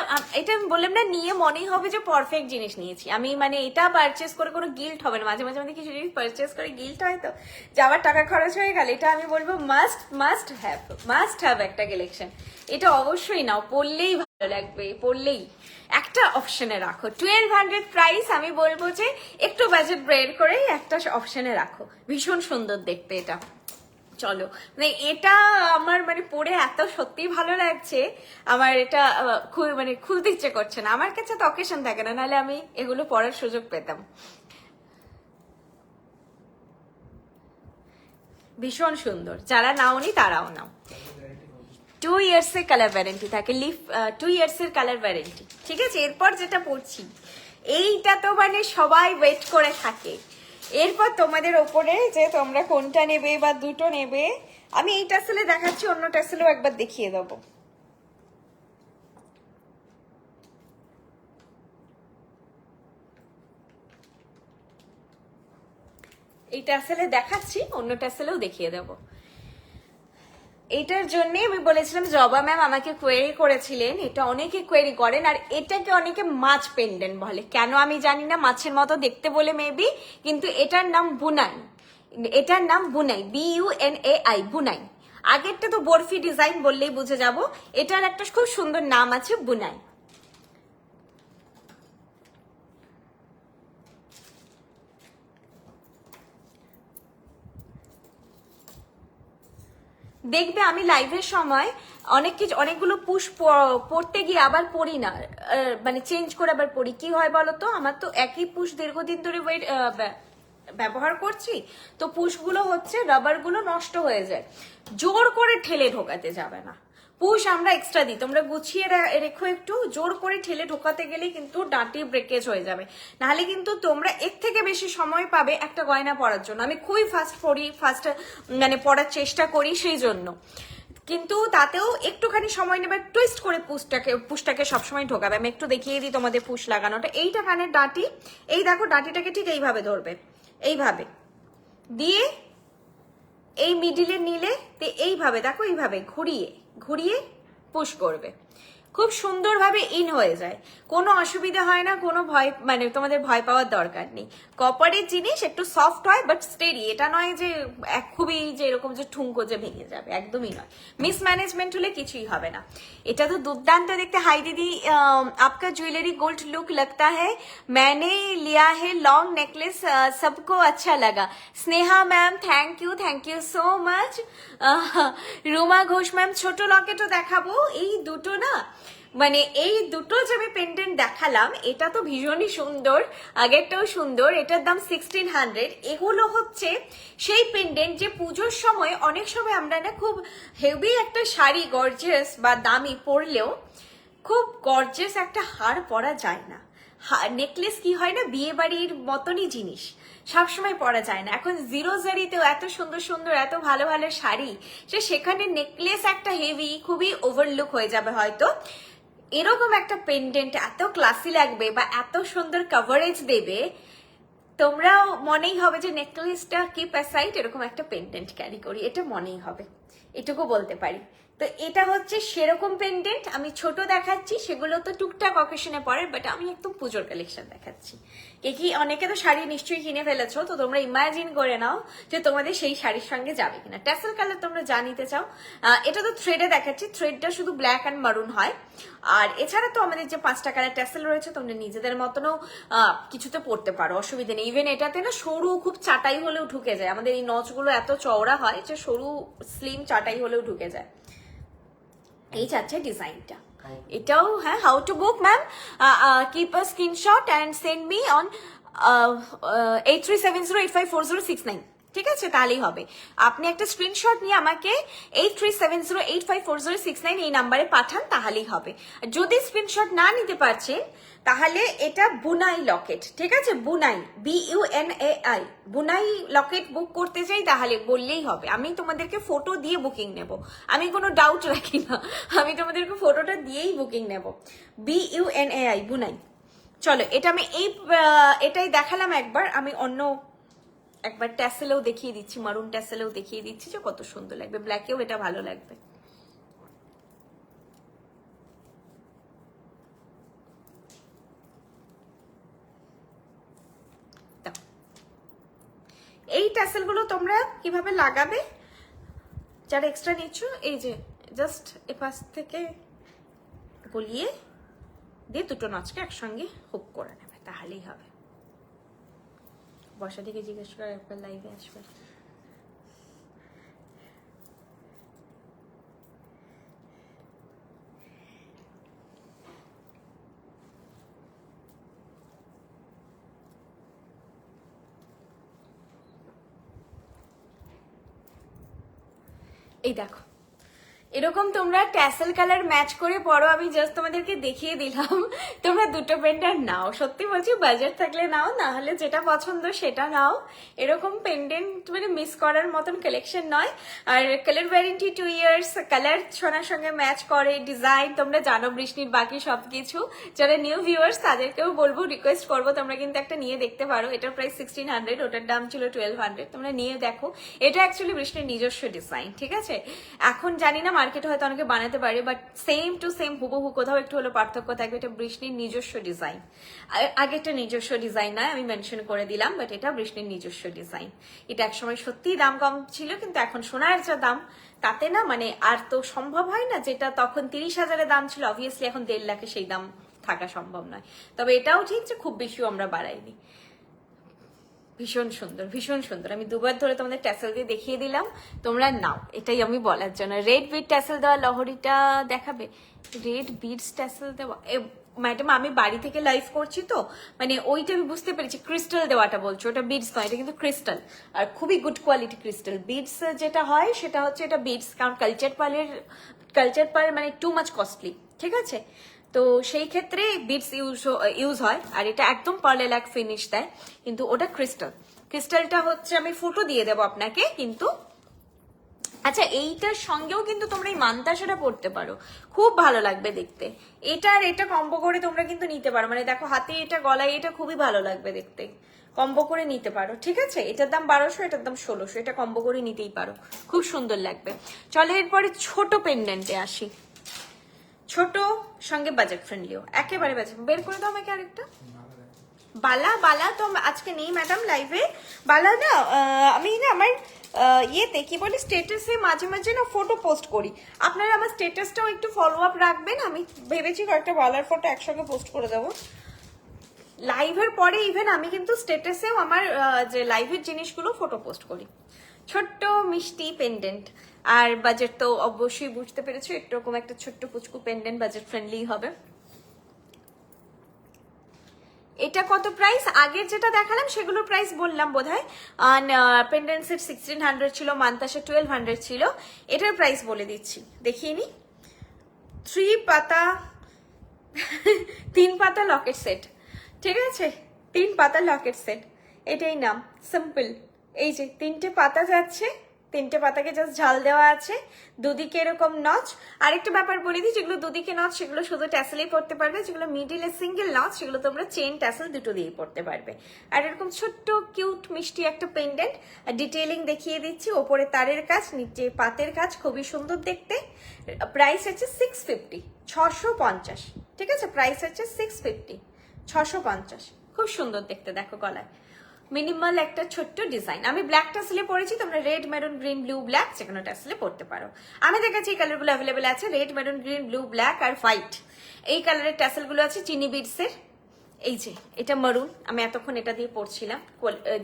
আমি বললাম না, নিয়ে মনেই হবে যে পারফেক্ট জিনিস নিয়েছি আমি, মানে এটা পারচেস করে কোনো গিল্ট হবে না। মাঝে মাঝে কিছু জিনিস পারচেস করে গিল্ট হয়, তো যে আবার টাকা খরচ হয়ে গেল, এটা আমি বলবো মাস্ট হ্যাভ একটা কালেকশন, এটা অবশ্যই নাও, পরলেই ভালো লাগবে, পরলেই একটা অপশনে রাখো। 1200 প্রাইস, আমি বলবো যে একটু বাজেট বের করে একটা অপশনে রাখো, ভীষণ সুন্দর দেখতে এটা। চলো, মানে এটা আমার মানে পরে এত সত্যি ভালো লাগছে, আমার এটা খুলতে ইচ্ছে করছে না, আমার কাছে তো অকেশন থাকে না, নাহলে আমি এগুলো পরার সুযোগ পেতাম। ভীষণ সুন্দর, যারা নাওনি তারাও নাও। 2 years এর কালার ওয়ারেন্টি থাকে, 2 years এর কালার ওয়ারেন্টি, ঠিক আছে। এরপর যেটা পড়ছি এইটা তো মানে সবাই ওয়েট করে থাকে, এরপর তোমাদের ওপরে যে তোমরা কোনটা নেবে বা দুটো নেবে, আমি এই টাসেলে দেখাচ্ছি, অন্য টাসেলেও একবার দেখিয়ে দেবো। এই টাসেলে দেখাচ্ছি, অন্য টাসেলেও দেখিয়ে দেবো। এটার জন্য আমি বলেছিলাম, জবা ম্যাম আমাকে কোয়েরি করেছিলেন, এটা অনেকে কোয়েরি করেন, আর এটাকে অনেকে মাছ পেন্ডেন্ট বলে, কেন আমি জানি না, মাছের মতো দেখতে বলে মেবি, কিন্তু এটার নাম বুনাই। এটার নাম বুনাই, BUNAI, বুনাই। আগেরটা তো বরফি ডিজাইন বললেই বুঝে যাব, এটার একটা খুব সুন্দর নাম আছে, বুনাই। দেখবে আমি লাইভের সময় অনেকগুলো পুশ পড়তে গিয়ে আবার পড়ি না, মানে চেঞ্জ করে আবার পড়ি। কি হয় বলতো, আমার তো একই পুশ দীর্ঘদিন ধরে ব্যবহার করছি, তো পুশগুলো হচ্ছে, রাবারগুলো নষ্ট হয়ে যায়। জোর করে ঠেলে ঢোকাতে যাবে না, পুশ আমরা এক্সট্রা দিই, তোমরা গুছিয়ে রেখো একটু। জোর করে ঠেলে ঢোকাতে গেলে কিন্তু ডাঁটি ব্রেকেজ হয়ে যাবে, নাহলে কিন্তু তোমরা এর থেকে বেশি সময় পাবে একটা গয়না পরার জন্য। আমি খুবই ফাস্ট মানে পড়ার চেষ্টা করি, সেই জন্য কিন্তু তাতেও একটুখানি সময় নেবে, টুইস্ট করে পুশটাকে সবসময় ঢোকাবে। আমি একটু দেখিয়ে দিই তোমাদের পুশ লাগানোটা। এইটা কানের ডাঁটি, এই দেখো ডাঁটিটাকে ঠিক এইভাবে ধরবে, এইভাবে দিয়ে এই মিডিলে নিলে এইভাবে দেখো, এইভাবে ঘুরিয়ে ঘুরিয়ে পুশ করবে, খুব সুন্দরভাবে ইন হয়ে যায়, কোনো অসুবিধা হয় না, কোনো ভয়, মানে তোমাদের ভয় পাওয়ার দরকার নেই। কপারের জিনিস একটু সফট হয় বাট স্টেডি, এটা নয় যে খুবই যে এরকম যে ঠুঙ্কো যে ভেঙে যাবে, একদমই নয়। মিসম্যানেজমেন্ট হলে কিছুই হবে না। এটা তো দুর্দান্ত দেখতে। হাই দিদি, आपका ज्वेलरी गोल्ड लुक लगता है, मैंने लिया है लॉन्ग नेकलेस, सबको अच्छा लगा। Sneha ma'am thank you so much. Ruma Ghosh ma'am, ছোট লকেটও দেখাবো। এই দুটো না, মানে এই দুটো যে আমি পেন্ডেন্ট দেখালাম, এটা তো ভীষণই সুন্দর, আগেরটাও সুন্দর, এটার দাম 1600। এগুলো হচ্ছে সেই পেন্ডেন্ট যে পুজোর সময়, অনেক সময় আমরা না খুব হেভি একটা শাড়ি গর্জিয়াস বা দামি পরলেও খুব গর্জিয়াস একটা হার পরা যায় না। নেকলেস কি হয় না, বিয়ে বাড়ির মতনই জিনিস, সবসময় পরা যায় না। এখন জিরো জারিতেও এত সুন্দর সুন্দর, এত ভালো ভালো শাড়ি, সেখানে নেকলেস একটা হেভি, খুবই ওভারলুক হয়ে যাবে হয়তো। এরকম একটা পেন্ডেন্ট এত ক্লাসি লাগবে বা এত সুন্দর কভারেজ দেবে, তোমরাও মনেই হবে যে নেকলেসটা কিপ অ্যাসাইড, এরকম একটা পেন্ডেন্ট ক্যারি করি, এটা মনেই হবে, এটুকু বলতে পারি। তো এটা হচ্ছে সেরকম পেন্ডেন্ট। আমি ছোট দেখাচ্ছি, সেগুলো তো টুকটাক অকেশনে পড়ে, বাট আমি একদম পুজোর কালেকশন দেখাচ্ছি। কি অনেকে তো শাড়ি নিশ্চয়ই কিনে ফেলেছো, তো তোমরা ইমাজিন করে নাও যে তোমাদের সেই শাড়ির সঙ্গে যাবে কিনা। ট্যাসেল কালার তোমরা যা নিতে চাও, এটা তো থ্রেডে দেখাচ্ছি, থ্রেডটা শুধু ব্ল্যাক অ্যান্ড মারুন হয়। আর এছাড়া তো আমাদের যে 5টা কালার ট্যাসেল রয়েছে, তোমরা নিজেদের মতনও কিছুতে পড়তে পারো, অসুবিধা নেই। ইভেন এটাতে না সরু খুব চাটাই হলেও ঢুকে যায়, আমাদের এই নচগুলো এত চওড়া হয় যে সরু স্লিম চাটাই হলেও ঢুকে যায়। এই যাচ্ছে ডিজাইনটা, এটাও। হ্যাঁ, how to book ma'am, keep a screenshot and send me on 8370854069, ঠিক আছে? তাহলেই হবে। আপনি একটা স্ক্রিনশট নিয়ে আমাকে 8370854069 এই নাম্বারে পাঠান, তাহলেই হবে। যদি স্ক্রিনশট না নিতে পারছেন, তাহলে এটা বুনাই লকেট, ঠিক আছে? বুনাই, BUNAI, বুনাই লকেট বুক করতে চাই, তাহলে বললেই হবে। আমি তোমাদেরকে ফটো দিয়ে বুকিং নেব, আমি কোনো ডাউট রাখি না, আমি তোমাদেরকে ফটোটা দিয়েই বুকিং নেব। BUNAI, বুনাই। চলো, এটা আমি এটাই দেখালাম একবার, আমি অন্য একবার ট্যাসেলেও দেখিয়ে দিচ্ছি, মারুন ট্যাসেলেও দেখিয়ে দিচ্ছি যে কত সুন্দর লাগবে, ব্ল্যাকেও এটা ভালো লাগবে। এই ট্যাসেলগুলো তোমরা কিভাবে লাগাবে, যারা এক্সট্রা নিচ্ছ, এই যে জাস্ট এপাশ থেকে গলিয়ে দিয়ে দুটো নচকে একসঙ্গে হুক করে নেবে, তাহলেই হবে। বর্ষা দিকে জিজ্ঞেস করে একবার লাইভে আসবে। এই দেখো, এরকম তোমরা ট্যাসেল কালার ম্যাচ করে পরো, আমি জাস্ট তোমাদেরকে দেখিয়ে দিলাম। তোমরা দুটো পেন্ডেন্ট নাও, সত্যি বলছি, বাজেট থাকলে নাও, না হলে যেটা পছন্দ সেটা নাও। এরকম পেন্ডেন্ট মানে মিস করার মতন কালেকশন নয়। আর কালার ওয়ারেন্টি 2 ইয়ার্স, কালার সোনার সঙ্গে ম্যাচ করে, ডিজাইন তোমরা জানো বৃষ্টির, বাকি সবকিছু। যারা নিউ ভিউয়ার্স তাদেরকেও বলবো, রিকোয়েস্ট করবো তোমরা কিন্তু একটা নিয়ে দেখতে পারো। এটার প্রাইস 1600, ওটার দাম ছিল 1200, তোমরা নিয়ে দেখো। এটা অ্যাকচুয়ালি বৃষ্টির নিজস্ব ডিজাইন, ঠিক আছে? এখন জানি না মার্কেটে হয়তো অনেকে বানাতে পারে, বাট সেম টু সেম হুবহু, কোথাও একটু হলো পার্থক্য থাকবে। এটা বৃষ্টির নিজস্ব ডিজাইন। আগেরটা নিজস্ব ডিজাইন নয়, আমি মেনশন করে দিলাম, বাট এটা বৃষ্টির নিজস্ব ডিজাইন। এটা একসময় সত্যিই দাম কম ছিল, কিন্তু এখন সোনার যা দাম তাতে না মানে আর তো সম্ভব হয় না। যেটা তখন 30,000 দাম ছিল, অবভিয়াসলি এখন 1.5 লাখে সেই দাম থাকা সম্ভব নয়। তবে এটাও ঠিক যে খুব বেশিও আমরা বাড়াইনি। ভীষণ সুন্দর, ভীষণ সুন্দর। আমি দুবার ধরে তোমাদের ট্যাসেল দিয়ে দেখিয়ে দিলাম, তোমরা নাও, এটাই আমি বলার জন্য। রেড বিড ট্যাসেল দেওয়া লহরিটা দেখাবে, রেড বিডস ট্যাসেল দেওয়া। ম্যাডাম আমি বাড়ি থেকে লাইভ করছি তো, মানে ওইটা আমি বুঝতে পেরেছি, ক্রিস্টাল দেওয়াটা বলছো, ওটা বিডস নয়, এটা কিন্তু ক্রিস্টাল, আর খুবই গুড কোয়ালিটি ক্রিস্টাল। বিডস যেটা হয় সেটা হচ্ছে এটা বিডস, কারণ কালচার পার মানে টু মাচ কস্টলি, ঠিক আছে? তো সেই ক্ষেত্রে বিডস ইউজ হয়, আর এটা একদম পার্লেলাক ফিনিশ দেয়, কিন্তু ওটা ক্রিস্টাল। ক্রিস্টালটা হচ্ছে, আমি ফটো দিয়ে দেবো আপনাকে কিন্তু। আচ্ছা, এইটার সঙ্গেও কিন্তু তোমরা এই মান্তাসাটা পড়তে পারো, খুব ভালো লাগবে দেখতে। এটা আর এটা কম্বো করে তোমরা কিন্তু নিতে পারো, মানে দেখো হাতে এটা, গলায় এটা, খুবই ভালো লাগবে দেখতে। কম্বো করে নিতে পারো, ঠিক আছে? এটার দাম 1200, এটার দাম 1600, এটা কম্বো করে নিতেই পারো, খুব সুন্দর লাগবে। চলো এরপরে ছোট পেন্ডেন্টে আসি। ছোট সঙ্গে বাজেট ফ্রেন্ডলিও, একেবারে বাজেট। বের করে দাও আমাকে আরেকটা। বালা তো আজকে নেই ম্যাডাম লাইভে। বালা না, আমি না আমার ইয়েতে কি বলি, স্টেটাসে মাঝে মাঝে না ফটো পোস্ট করি। আপনারা আমার স্টেটাসটাও একটু ফলো আপ রাখবেন। আমি ভেবেছি কয়েকটা বালার ফটো একসঙ্গে পোস্ট করে দেবো লাইভের পরে। ইভেন আমি কিন্তু স্টেটাসেও আমার যে লাইভের জিনিসগুলো ফটো পোস্ট করি। ছোট্ট মিষ্টি পেন্ডেন্ট, আর বাজেট তো অবশ্যই বুঝতে পেরেছো, এরকম একটা ছোট্ট পুচকু পেন্ডেন্ট বাজেট ফ্রেন্ডলি হবে। এটা কত প্রাইস? আগের যেটা দেখালাম সেগুলোর প্রাইস বললাম বোধহয়। পেন্ডেন্টসের 1600 ছিল, মান্তাসের 1200 ছিল। এটার প্রাইস বলে দিচ্ছি, দেখিয়ে নি। 3 পাতা লকেট সেট, ঠিক আছে? 3 পাতা লকেট সেট, এটাই নাম, সিম্পল। এই যে 3টে পাতা যাচ্ছে, 3টে পাতাকে জাস্ট ঝাল দেওয়া আছে, দুদিকে এরকম নচ। আরেকটা ব্যাপার বলে দিই, যেগুলো দুদিকে নচ সেগুলো শুধু ট্যাসেলেই পড়তে পারবে, যেগুলো মিডিলে সিঙ্গেল নচ সেগুলো তোমরা চেন ট্যাসেল দুটো দিয়েই পড়তে পারবে। আর এরকম ছোট্ট কিউট মিষ্টি একটা পেন্ডেন্ট, ডিটেইলিং দেখিয়ে দিচ্ছি। ওপরে তারের কাজ, নিচে পাতের কাজ, খুবই সুন্দর দেখতে। প্রাইস হচ্ছে 650, 650, ঠিক আছে? প্রাইস হচ্ছে 650, 650। খুব সুন্দর দেখতে, দেখো গলায় মিনিমাল একটা ছোট্ট ডিজাইন। আমি ব্ল্যাক টাসেলে পরেছি, তোমরা red, maroon, green, blue, black যে কোনো টাসেলে পড়তে পারো। আমাদের কাছে এই কালারগুলো অ্যাভেলেবেল আছে, red, maroon, green, blue, black আর হোয়াইট। এই কালারের টাসেলগুলো আছে চিনি বিডসের। এই যে এটা মারুন, আমি এতক্ষণ এটা দিয়ে পড়ছিলাম,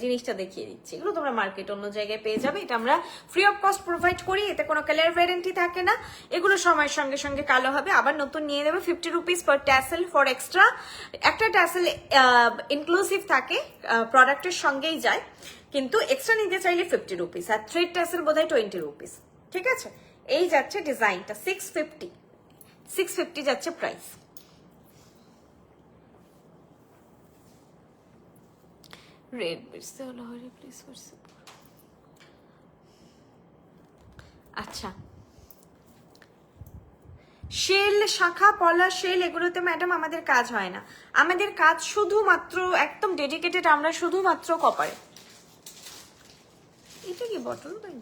জিনিসটা দেখিয়ে দিচ্ছি। এগুলো তোমরা মার্কেট অন্য জায়গায় পেয়ে যাবে, এটা আমরা ফ্রি অফ কস্ট প্রোভাইড করি, এতে কোনো কালার ওয়ারেন্টি থাকে না। এগুলো সময়ের সঙ্গে সঙ্গে কালো হবে, আবার নতুন নিয়ে দেবে। 50 rupees per tassel for extra. একটা ট্যাসেল ইনক্লুসিভ থাকে, প্রোডাক্টের সঙ্গেই যায়, কিন্তু এক্সট্রা নিতে চাইলে 50 রুপিস, আর থ্রেড ট্যাসেল বোধহয় 20 রুপিস, ঠিক আছে? এই যাচ্ছে ডিজাইনটা 650 যাচ্ছে প্রাইস। রেড বিটস লহরি প্লিজ হোয়াটসঅ্যাপ। আচ্ছা, শেল, শাখা, পলা, শেল এগুলোতে ম্যাডাম আমাদের কাজ হয় না। আমাদের কাজ শুধুমাত্র একদম ডেডিকেটেড, আমরা শুধুমাত্র কপারে। এটা কি বটল গ্রিন?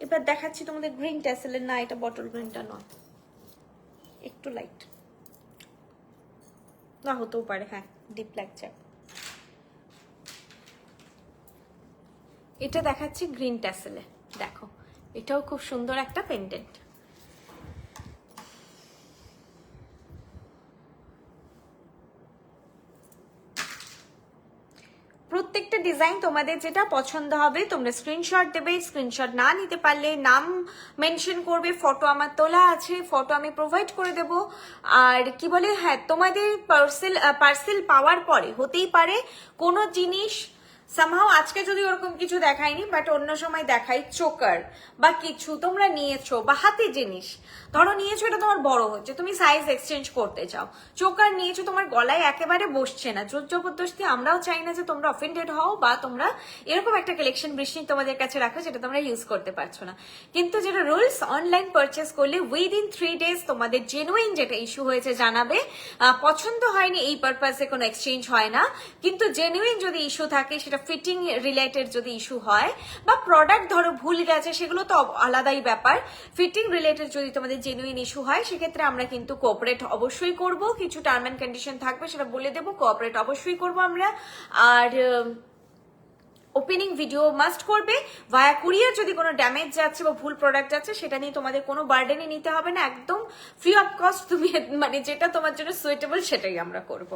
এবার দেখাচ্ছি তোমাদের গ্রিন ট্যাসেলের। না, এটা বটল গ্রিনটা নয়, একটু লাইট না হতেও পারে, হ্যাঁ ডিপ লাগছে। এটা দেখাচ্ছি গ্রিন ট্যাসেলে, দেখো এটাও খুব সুন্দর একটা পেন্ডেন্ট। প্রত্যেকটা ডিজাইন তোমাদের যেটা পছন্দ হবে তোমরা স্ক্রিনশট দেবে। স্ক্রিনশট না নিতে পারলে নাম মেনশন করবে, ফটো আমার তোলা আছে, ফটো আমি প্রোভাইড করে দেব। আর কি বলে, হ্যাঁ তোমাদের পার্সেল পাওয়ার পরে হতেই পারে কোনো জিনিস সামহাও আজকে যদি ওরকম কিছু দেখায়নি, বাট অন্য সময় দেখাই চোকার বা কিছু তোমরা নিয়েছো বা হাতের জিনিস ধরো নিয়েছো, এটা তোমার বড় হচ্ছে, তুমি সাইজ এক্সচেঞ্জ করতে চাও, চোকার নিয়েছো তোমার গলায় একেবারে বসছে না, জোর জবরদস্তি আমরাও চাই না যে তোমরা অফেন্ডেড হও বা তোমরা এরকম একটা কালেকশন বৃষ্টি তোমাদের কাছে রাখো যেটা তোমরা ইউজ করতে পারছো না। কিন্তু যেটা রুলস, অনলাইন পারচেস করলে উইদিন 3 days তোমাদের জেনুইন যেটা ইস্যু হয়েছে জানাবে। পছন্দ হয়নি এই পারপাসে কোনো এক্সচেঞ্জ হয় না, কিন্তু জেনুইন যদি ইস্যু থাকে, সেটা ফিটিং রিলেটেড যদি ইস্যু হয় বা প্রোডাক্ট ধরো ভুল গেছে, সেগুলো তো আলাদাই ব্যাপার। ফিটিং রিলেটেড যদি তোমাদের জেনুইন ইস্যু হয়, সেক্ষেত্রে আমরা কিন্তু কোঅপারেট অবশ্যই করব, কিছু টার্ম এন্ড কন্ডিশন থাকবে সেটা বলে দেবো, কোঅপারেট অবশ্যই করব আমরা। আর ওপেনিং ভিডিও মাস্ট করবে। ভায়া কুরিয়ার যদি কোনো ড্যামেজ যাচ্ছে বা ভুল প্রোডাক্ট যাচ্ছে, সেটা নিয়ে তোমাদের কোনো বার্ডেনই নিতে হবে না, একদম ফ্রি অফ কস্ট। তুমি মানে যেটা তোমার জন্য সুইটেবল সেটাই আমরা করব,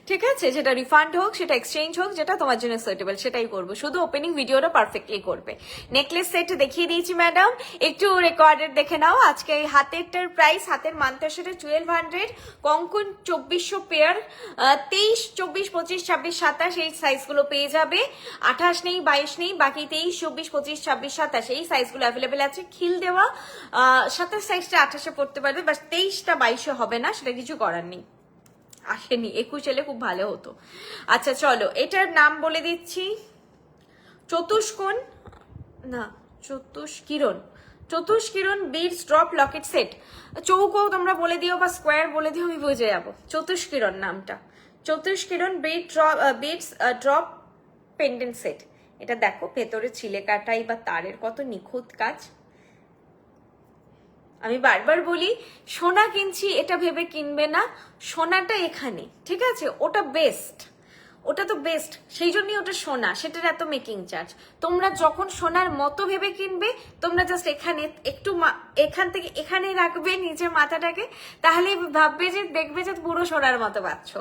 ঠিক আছে? যেটা রিফান্ড হোক, সেটা এক্সচেঞ্জ হোক, যেটা তোমার জন্য সুইটেবল সেটাই করব, শুধু ওপেনিং ভিডিওটা পারফেক্টলি করবে। নেকলেস সেট দেখিয়ে দিয়েছি ম্যাডাম, একটু রেকর্ডেড দেখে নাও। আজকে এই হাতেরটার প্রাইস, হাতের মান্তার সেটা 1200, কঙ্কন 2400 পেয়ার, 23, 24, 25, 26, 27 এই সাইজগুলো পেয়ে যাবে। 28 নেই, 22 নেই, বাকি 23, 24, 25, 26, 27 এই সাইজগুলো অ্যাভেলেবেল আছে। খিল দেওয়া 27 সাইজটা 28-এ পড়তে পারবে, বাট 23টা 22-এ হবে না, সেটা কিছু করার নেই। আসেনি 21 এলে খুব ভালো হতো। আচ্ছা চলো, এটার নাম বলে দিচ্ছি, চতুষ্কোণ না চতুষ্কিরণ বিডস ড্রপ লকেট সেট। চৌকো তোমরা বলে দিও বা স্কোয়ার বলে দিও, আমি বুঝে যাবো। চতুষ্কিরণ নামটা, চতুষ্কিরণ বিডস ড্রপ পেন্ডেন্ট সেট। এটা দেখো ভেতরে ছিলে কাটাই বা তারের কত নিখুঁত কাজ। আমি বারবার বলি, সোনা কিনছি এটা ভেবে কিনবে না, সোনাটা এখানে, ঠিক আছে? ওটা বেস্ট, ওটা তো বেস্ট, সেই জন্যই ওটা সোনা, সেটার এত মেকিং চার্জ। তোমরা যখন সোনার মতো ভেবে কিনবে, তোমরা জাস্ট এখানে একটু এখান থেকে এখানে রাখবে নিজের মাথাটাকে, তাহলে ভাববে যে, দেখবে যে পুরো সোনার মতো পাচ্ছ।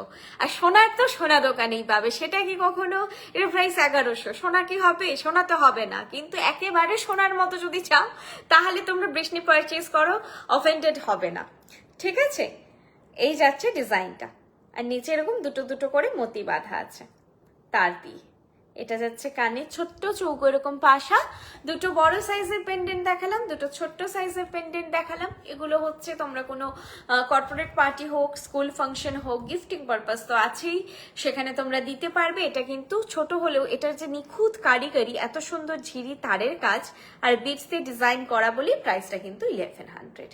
আর সোনার তো সোনা দোকানেই পাবে, সেটা কি কখনো এর প্রাইস 1100, সোনা কি হবে? সোনা তো হবে না, কিন্তু একেবারে সোনার মতো যদি চাও, তাহলে তোমরা বৃষ্টি পারচেস করো, অফেন্ডেড হবে না, ঠিক আছে? এই যাচ্ছে ডিজাইনটা, আর নিচে এরকম দুটো দুটো করে মতি বাঁধা আছে তার দিয়ে। এটা যাচ্ছে কানে, ছোট্ট চৌকো এরকম পাশা। দুটো বড় সাইজের পেন্ডেন্ট দেখালাম, দুটো ছোট্ট সাইজের পেন্ডেন্ট দেখালাম। এগুলো হচ্ছে তোমরা কোনো কর্পোরেট পার্টি হোক, স্কুল ফাংশন হোক, গিফটিং পারপাস তো আছেই, সেখানে তোমরা দিতে পারবে। এটা কিন্তু ছোট হলেও এটার যে নিখুঁত কারিগরি, এত সুন্দর ঝিরি তারের কাজ আর বিটস দিয়ে ডিজাইন করা বলে প্রাইসটা কিন্তু 1100।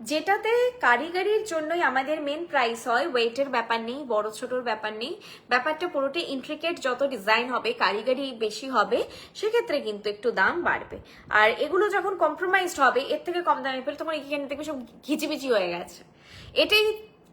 যেটাতে কারিগরির জন্যই আমাদের মেন প্রাইস হয়, ওয়েটের ব্যাপার নেই, বড় ছোটর ব্যাপার নেই, ব্যাপারটা পুরোটা ইন্ট্রিকেট, যত ডিজাইন হবে কারিগরি বেশি হবে, সেক্ষেত্রে কিন্তু একটু দাম বাড়বে। আর এগুলো যখন কম্প্রোমাইজড হবে, এর থেকে কম দামে পেলে তোমার এখানে থেকে সব ঘিচিবিচি হয়ে গেছে। এটাই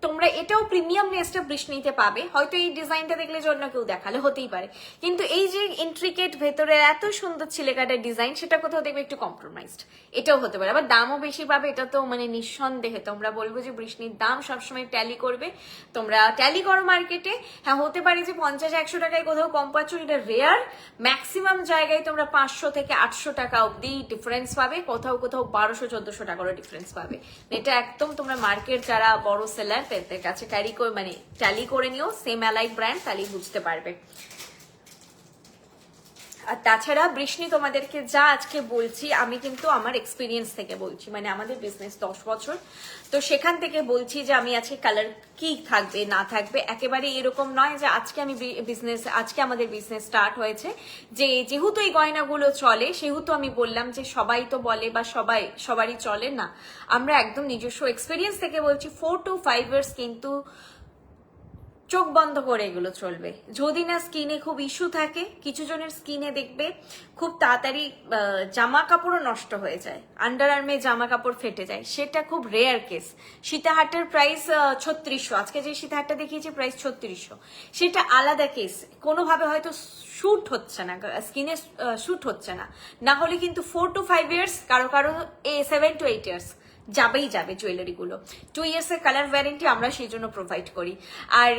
তোমরা, এটাও প্রিমিয়াম নেসটা বৃষ্টিতে পাবে। হয়তো এই ডিজাইনটা দেখলে জন্য কেউ দেখালে হতেই পারে, কিন্তু এই যে ইন্ট্রিকেট ভেতরে এত সুন্দর ছিলেকাটার ডিজাইন, সেটা কোথাও দেখবে একটু কম্প্রোমাইজড, এটাও হতে পারে। আবার দামও বেশি পাবে, এটা তো মানে নিঃসন্দেহে তোমরা বলবো যে বৃষ্টির দাম সবসময় ট্যালি করবে, তোমরা ট্যালি করো মার্কেটে। হ্যাঁ, হতে পারে যে 50-100 টাকায় কোথাও কম পাচ্ছ, এটা রেয়ার। ম্যাক্সিমাম জায়গায় তোমরা 500 থেকে 800 টাকা অব্দি ডিফারেন্স পাবে, কোথাও কোথাও 1200-1400 টাকারও ডিফারেন্স পাবে। এটা একদম তোমরা মার্কেট যারা বড় সেলার তাদের কাছে ক্যারি করে মানে ট্যালি করে নিও, সেম অ্যালাইক ব্র্যান্ড, তাহলেই বুঝতে পারবে। আর তাছাড়া বৃষ্টি তোমাদেরকে যা আজকে বলছি, আমি কিন্তু আমার এক্সপিরিয়েন্স থেকে বলছি, মানে আমাদের বিজনেস 10 বছর, তো সেখান থেকে বলছি যে আমি আজকে কালার কি থাকবে না থাকবে একেবারে এরকম নয় যে আজকে আমাদের বিজনেস স্টার্ট হয়েছে, যে যেহেতু এই গয়নাগুলো চলে সেহেতু আমি বললাম যে সবাই তো বলে বা সবারই চলে না। আমরা একদম নিজস্ব এক্সপিরিয়েন্স থেকে বলছি, 4 to 5 ইয়ার্স কিন্তু চোখ বন্ধ করে এগুলো চলবে। যদি না স্কিনে খুব ইস্যু থাকে, কিছু জনের স্কিনে দেখবে খুব তাড়াতাড়ি জামা কাপড়ও নষ্ট হয়ে যায়, আন্ডার আর্মে জামা কাপড় ফেটে যায়, সেটা খুব রেয়ার কেস। সীতাহাটের প্রাইস 3600, আজকে যে সীতাহাটটা দেখিয়েছি প্রাইস 3600, সেটা আলাদা কেস, কোনোভাবে হয়তো শুট হচ্ছে না, স্কিনে শুট হচ্ছে না, না হলে কিন্তু 4 to 5 ইয়ার্স, কারো 7 to 8 ইয়ার্স যাবেই যাবে জুয়েলারি গুলো। 2 ইয়ার্স এর কালার ওয়ারেন্টি আমরা সেই জন্য প্রোভাইড করি। আর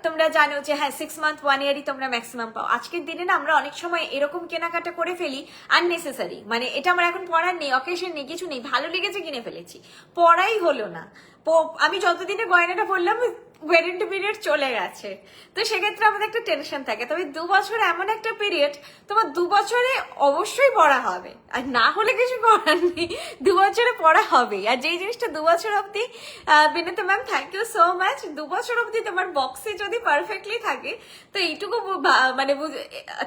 তোমরা জানো যে হ্যাঁ 6 মান্থ 1 ইয়ারই তোমরা ম্যাক্সিমাম পাও। আজকের দিনে না আমরা অনেক সময় এরকম কেনাকাটা করে ফেলি আননেসেসারি, মানে এটা আমার এখন পড়ার নেই, অকেশন নেই, কিছু নেই, ভালো লেগেছে কিনে ফেলেছি, পড়াই হলো না। আমি যতদিনে গয়নাটা পরলাম ওয়ারেন্টি পিরিয়ড চলে গেছে, তো সেক্ষেত্রে আমাদের একটা টেনশন থাকে। তবে 2 বছর এমন একটা পিরিয়ড, তোমার 2 বছরে অবশ্যই পড়া হবে, আর না হলে কিছু করার নেই, 2 বছরে পড়া হবে। আর যেই জিনিসটা 2 বছর অব্দি, Vinita ma'am thank you so much, 2 বছর অব্দি তোমার বক্সে যদি পারফেক্টলি থাকে, তো এইটুকু মানে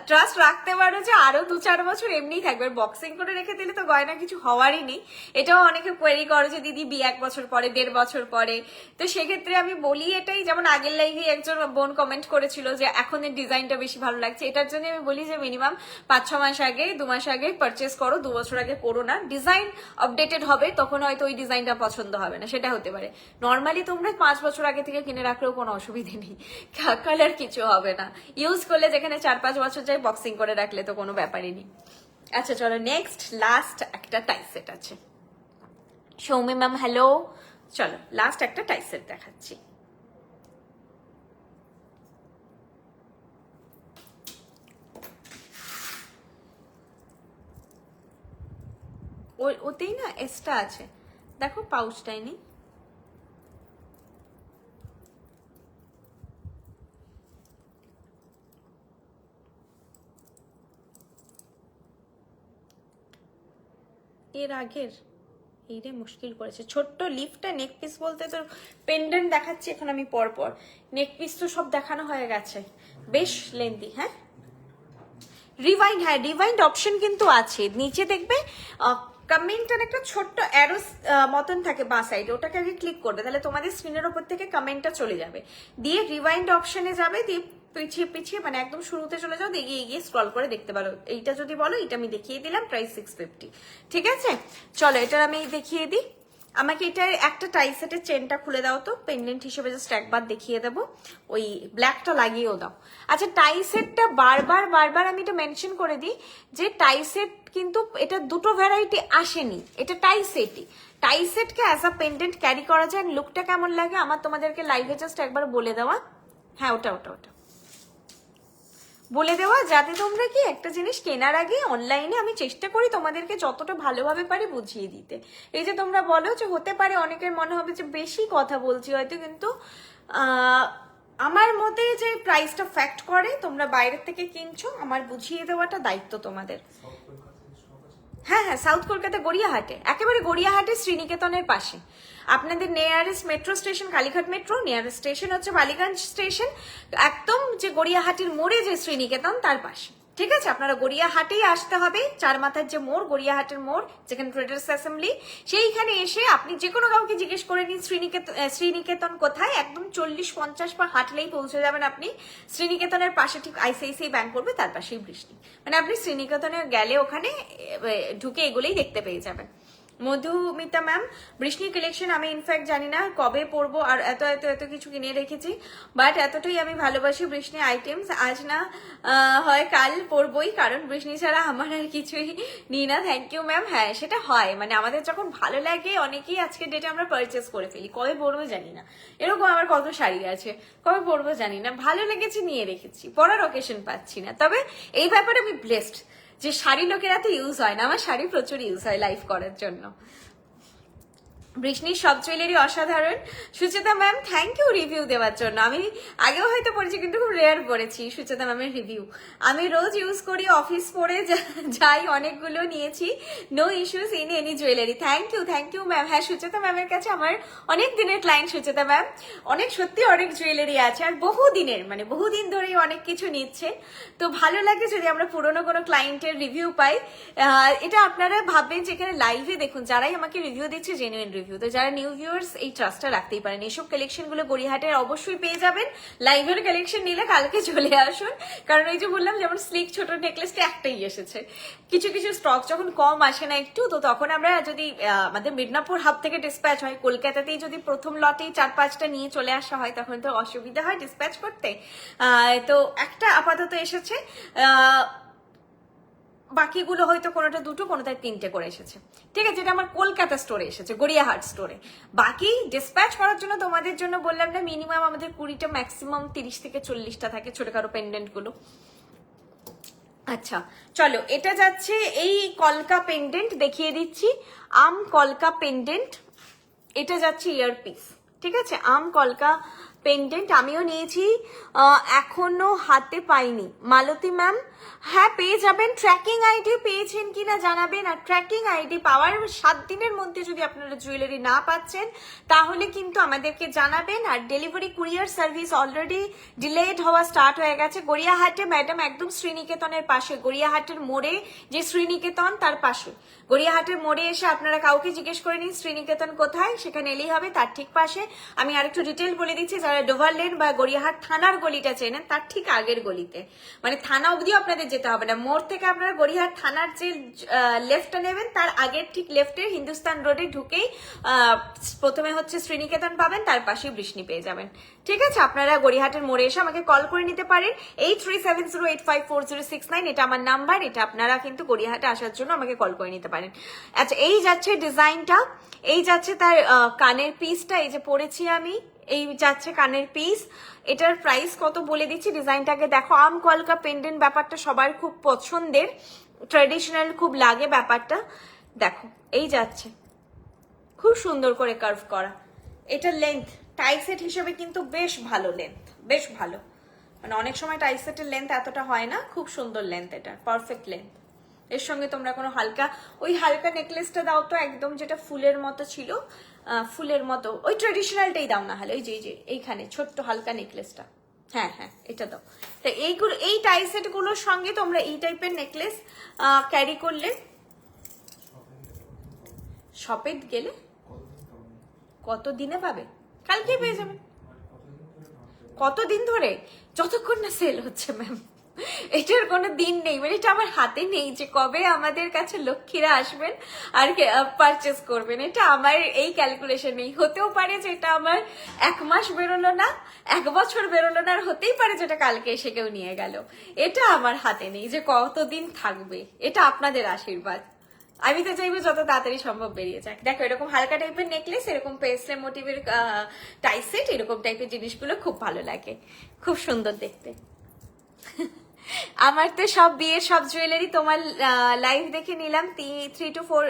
ট্রাস্ট রাখতে পারো যে আরো 2-4 বছর এমনিই থাকবে। বক্সিং করে রেখে দিলে তো গয়না কিছু হওয়ারই নেই। এটাও অনেকে কোয়েরি করে যে দিদি বিয়ে 1 বছর পরে, 1.5 বছর পরে। তো সেক্ষেত্রে আমি বলি এটাই, যেমন আগের লাইভে একজন বোন কমেন্ট করেছিল যে এখন এর ডিজাইনটা বেশি ভালো লাগছে, এটার জন্য আমি বলি যে মিনিমাম 5-6 মাস আগে, 2 মাস আগে পারচেস করো, 2 বছর আগে করো না। ডিজাইন আপডেটেড হবে, তখন হয়তো ওই ডিজাইনটা পছন্দ হবে না, সেটা হতে পারে। নর্মালি তোমরা 5 বছর আগে থেকে কিনে রাখলেও কোনো অসুবিধে নেই, কালার কিছু হবে না। ইউজ করলে যেখানে 4-5 বছর যায়, বক্সিং করে রাখলে তো কোনো ব্যাপারই নেই। আচ্ছা চলো নেক্সট, লাস্ট একটা টাই সেট আছে। সৌমি ম্যাম হ্যালো, চলো লাস্ট একটা টাই সেট দেখাচ্ছি। ওতেই না এসটা আছে, দেখো পাউচটাই নেই। এর আগের এইটাই মুশকিল করেছে। ছোট্ট লিফটা নেক পিস বলতে তো পেন্ডেন্ট দেখাচ্ছি এখন আমি পরপর, নেক পিস তো সব দেখানো হয়ে গেছে, বেশ লেন্দি। হ্যাঁ রিভাইন্ড, হ্যাঁ রিভাইন্ড অপশন কিন্তু আছে, নিচে দেখবে কমেন্টের একটা ছোট্ট অ্যারোস মতন থাকে বাঁ সাইডে, ওটাকে আগে ক্লিক করবে, তাহলে তোমাদের স্ক্রিনের ওপর থেকে কমেন্টটা চলে যাবে, দিয়ে রিভাইন্ড অপশনে যাবে, দিয়ে পিছিয়ে পিছিয়ে মানে একদম শুরুতে চলে যাও, এগিয়ে এগিয়ে স্ক্রল করে দেখতে পারো। এইটা যদি বলো, এটা আমি দেখিয়ে দিলাম, প্রাইস 650। ঠিক আছে চলো এটার আমি দেখিয়ে দিই। আমাকে এটা একটা টাই সেটের চেনটা খুলে দাও তো, পেন্ডেন্ট হিসেবে জাস্ট একবার দেখিয়ে দেবো, ওই ব্ল্যাকটা লাগিয়েও দাও। আচ্ছা টাই সেটটা বারবার আমি এটা মেনশন করে দিই যে টাই সেট কিন্তু এটা দুটো ভ্যারাইটি আসেনি, এটা টাই সেটই। টাই সেটকে অ্যাজ আ পেন্ডেন্ট ক্যারি করা যায়, লুকটা কেমন লাগে আমার তোমাদেরকে লাইভে জাস্ট একবার বলে দেওয়া। হ্যাঁ ওটা বলে দেওয়া, যাতে তোমরা কি একটা জিনিস কেনার আগে অনলাইনে আমি চেষ্টা করি তোমাদেরকে যতটা ভালোভাবে পারি বুঝিয়ে দিতে। এই যে তোমরা বলো যে হতে পারে অনেকের মনে হবে যে বেশি কথা বলছি হয়তো, কিন্তু আমার মতে যে প্রাইসটা ফ্যাক্ট করে, তোমরা বাইরের থেকে কিনছো, আমার বুঝিয়ে দেওয়াটা দায়িত্ব তোমাদের। হ্যাঁ সাউথ কলকাতা গড়িয়াহাটে, একেবারে গড়িয়াহাটে শ্রীনিকেতনের পাশে। আপনাদের nearest metro station Kalighat metro, nearest station হচ্ছে বালিগঞ্জ স্টেশন, একদম যে গড়িয়াহাটির মোড়ে যে শ্রীনিকেতন তার পাশে। ঠিক আছে আপনারা গড়িয়াহাটেই আসতে হবে, 4 মাথার যে মোড়, গড়িয়াহাটের মোড় যেখানে ট্রেডার্স অ্যাসেম্বলি, সেইখানে এসে আপনি যে কোনো কাউকে জিজ্ঞেস করে নিন শ্রীনিকেতন কোথায়, একদম 40-50 পা হাঁটলেই পৌঁছে যাবেন আপনি। শ্রীনিকেতনের পাশে ঠিক আইসিআইসিআই ব্যাংক করবে, তার পাশেই বৃষ্টি, মানে আপনি শ্রীনিকেতনে গেলে ওখানে ঢুকে এগুলোই দেখতে পেয়ে যাবেন। মধুমিতা ম্যাম বৃষ্টি কালেকশন আমি ইনফ্যাক্ট জানি না কবে পরবো, আর এত এত এত কিছু কিনে রেখেছি, বাট এতটাই আমি ভালোবাসি বৃষ্টি আইটেমস, আজ না হয় কাল পরবই, কারণ বৃষ্টি ছাড়া আমার আর কিছুই নিই না। Thank you ma'am. হ্যাঁ সেটা হয়, মানে আমাদের যখন ভালো লাগে অনেকেই আজকের ডেটে আমরা পারচেস করে ফেলি, কবে পরবো জানি না। এরকম আমার কত শাড়ি আছে, কবে পরবো জানি না, ভালো লেগেছে নিয়ে রেখেছি, পরার অকেশন পাচ্ছি না। তবে এই ব্যাপারে আমি ব্লেসড যে শাড়ি লোকের এত ইউজ হয় না, আমার শাড়ি প্রচুর ইউজ হয় লাইফ করার জন্য। বৃষ্ণির সব জুয়েলারি অসাধারণ। Sucheta ma'am thank you review দেওয়ার জন্য, আমি আগেও হয়তো পড়েছি কিন্তু খুব রেয়ার পড়েছি সুচেতা ম্যামের রিভিউ। আমি রোজ ইউজ করি, অফিস পরে যাই, অনেকগুলো নিয়েছি, no issues in any jewellery. Thank you ma'am. হ্যাঁ সুচেতা ম্যামের কাছে আমার অনেক দিনের ক্লায়েন্ট সুচেতা ম্যাম, অনেক সত্যি অনেক জুয়েলারি আছে, আর বহুদিনের মানে বহুদিন ধরেই অনেক কিছু নিচ্ছে। তো ভালো লাগে যদি আমরা পুরোনো কোনো ক্লায়েন্টের রিভিউ পাই। এটা আপনারা ভাববেন যেখানে লাইভে দেখুন, যারাই আমাকে রিভিউ দিচ্ছে জেনুইন রিভিউ, তো যারা নিউ ভিউয়ার্স এই ট্রাস্টটা রাখতেই পারেন। এইসব কালেকশন গুলো গড়িয়াহাটের অবশ্যই পেয়ে যাবেন, লাইভের কালেকশন নিলে কালকে চলে আসুন, কারণ এই যে বললাম যেমন স্লিক ছোট নেকলেসটা একটাই এসেছে, কিছু কিছু স্টক যখন কম আসে না একটু, তো তখন আমরা যদি আমাদের মিদনাপুর হাব থেকে ডিসপ্যাচ হয়, কলকাতাতেই যদি প্রথম লটেই 4-5টা নিয়ে চলে আসা হয় তখন তো অসুবিধা হয় ডিসপ্যাচ করতে। তো একটা আপাতত এসেছে, বাকিগুলো হয়তো কোনোটা দুটো, কোনোটা 3টে করে এসেছে। ঠিক আছে, এটা আমার কলকাতা স্টোরে এসেছে, গড়িয়াহাট স্টোরে। বাকি ডিসপ্যাচ করার জন্য তোমাদের জন্য বললাম না, মিনিমাম আমাদের 20টা, ম্যাক্সিমাম 30 থেকে 40টা থাকে ছোটখাটো পেন্ডেন্ট গুলো। আচ্ছা চলো এটা যাচ্ছে এই কলকা পেন্ডেন্ট দেখিয়ে দিচ্ছি, আম কলকা পেন্ডেন্ট, এটা যাচ্ছে ইয়ারপিস। ঠিক আছে, আম কলকা পেন্ডেন্ট আমিও নিয়েছি, এখনো হাতে পাইনি। মালতী ম্যাম, হ্যাঁ পেয়ে যাবেন। ট্র্যাকিং আইডি পেয়েছেন কিনা জানাবেন। আর ট্র্যাকিং আইডি পাওয়ার 7 দিনের মধ্যে যদি আপনারা জুয়েলারি না পাচ্ছেন তাহলে কিন্তু আমাদেরকে জানাবেন। আর delivery courier service already delayed হওয়া স্টার্ট হয়ে গেছে। গড়িয়াহাটে ম্যাডাম, একদম শ্রীনিকেতনের পাশে, গড়িয়াহাটের মোড়ে যে শ্রীনিকেতন তার পাশে, গড়িয়াহাটের মোড়ে এসে আপনারা কাউকে জিজ্ঞেস করে নিন শ্রীনিকেতন কোথায়, সেখানে এলেই হবে। তার ঠিক পাশে, আমি আরেকটু ডিটেল বলে দিচ্ছি, যারা ডোভারলেন বা গড়িয়াহাট থানার গলিটা চেনেন তার ঠিক আগের গলিতে, মানে থানা অবধিও আপনাদের যেতে হবে না, মোড় থেকে আপনারা গড়িয়াহাট থানার যে লেফটটা নেবেন তার আগের ঠিক লেফটে হিন্দুস্তান রোডে ঢুকেই প্রথমে হচ্ছে শ্রীনিকেতন পাবেন, তার পাশেই বৃষ্ণি পেয়ে যাবেন। ঠিক আছে, আপনারা গড়িয়াহাটের মোড়ে এসে আমাকে কল করে নিতে পারেন। 8370854069 এটা আমার নাম্বার। এটা আপনারা কিন্তু গড়িয়াহাটে আসার জন্য আমাকে কল করে নিতে পারেন। আচ্ছা, এই যাচ্ছে ডিজাইনটা, এই যাচ্ছে তার কানের পিসটা, এই যে পরেছি আমি, এই যাচ্ছে কানের পিস। এটার প্রাইস কত বলে দিচ্ছি, ডিজাইনটাকে দেখো। আম কলকা পেন্ডেন্ট ব্যাপারটা সবার খুব পছন্দের, ট্র্যাডিশনাল খুব লাগে ব্যাপারটা। দেখো এই যাচ্ছে, খুব সুন্দর করে কার্ভ করা। এটা লেন্থ টাই সেট হিসেবে কিন্তু বেশ ভালো লেন্থ, বেশ ভালো, মানে অনেক সময় টাই সেটের লেন্থ এতটা হয় না, খুব সুন্দর লেন্থ, এটা পারফেক্ট লেন্থ। এর সঙ্গে তোমরা কোনো হালকা, ওই হালকা নেকলেসটা দাও তো একদম, যেটা ফুলের মতো ছিল, ফুলের মতো ওই ট্রেডিশনালটাই দাও না হলে, ওই যে এইখানে ছোট্ট হালকা নেকলেসটা, হ্যাঁ হ্যাঁ এটা দাও। তো এইগুলো, এই টাই সেট গুলোর সঙ্গে তোমরা এই টাইপের নেকলেস ক্যারি করলে, শপে গেলে কত দিনে পাবে, কালকে পেয়ে যাবেন। কতদিন ধরে? যতক্ষণ না সেল হচ্ছে ম্যাম, এটার কোনো দিন নেই, মানে এটা আমার হাতে নেই যে কবে আমাদের কাছে লক্ষ্মীরা আসবেন আর পারচেস করবেন। এটা আমার এই ক্যালকুলেশন নেই। হতেও পারে যে এটা আমার 1 মাস বেরোলো না, 1 বছর বেরোলো না, আর হতেই পারে যেটা কালকে এসে কেউ নিয়ে গেল। এটা আমার হাতে নেই যে কতদিন থাকবে, এটা আপনাদের আশীর্বাদ। আমি তো চাইবো যত তাড়াতাড়ি সম্ভব বেরিয়ে যাক। দেখো এরকম হালকা টাইপের নেকলেস, এরকম পেস্টে মোটিভের টাই সেট, এরকম টাইপের জিনিসগুলো খুব ভালো লাগে, খুব সুন্দর দেখতে। আমার তো সব বিয়ের সব জুয়েলারি তোমার লাইভ দেখে নিলাম 3 to 4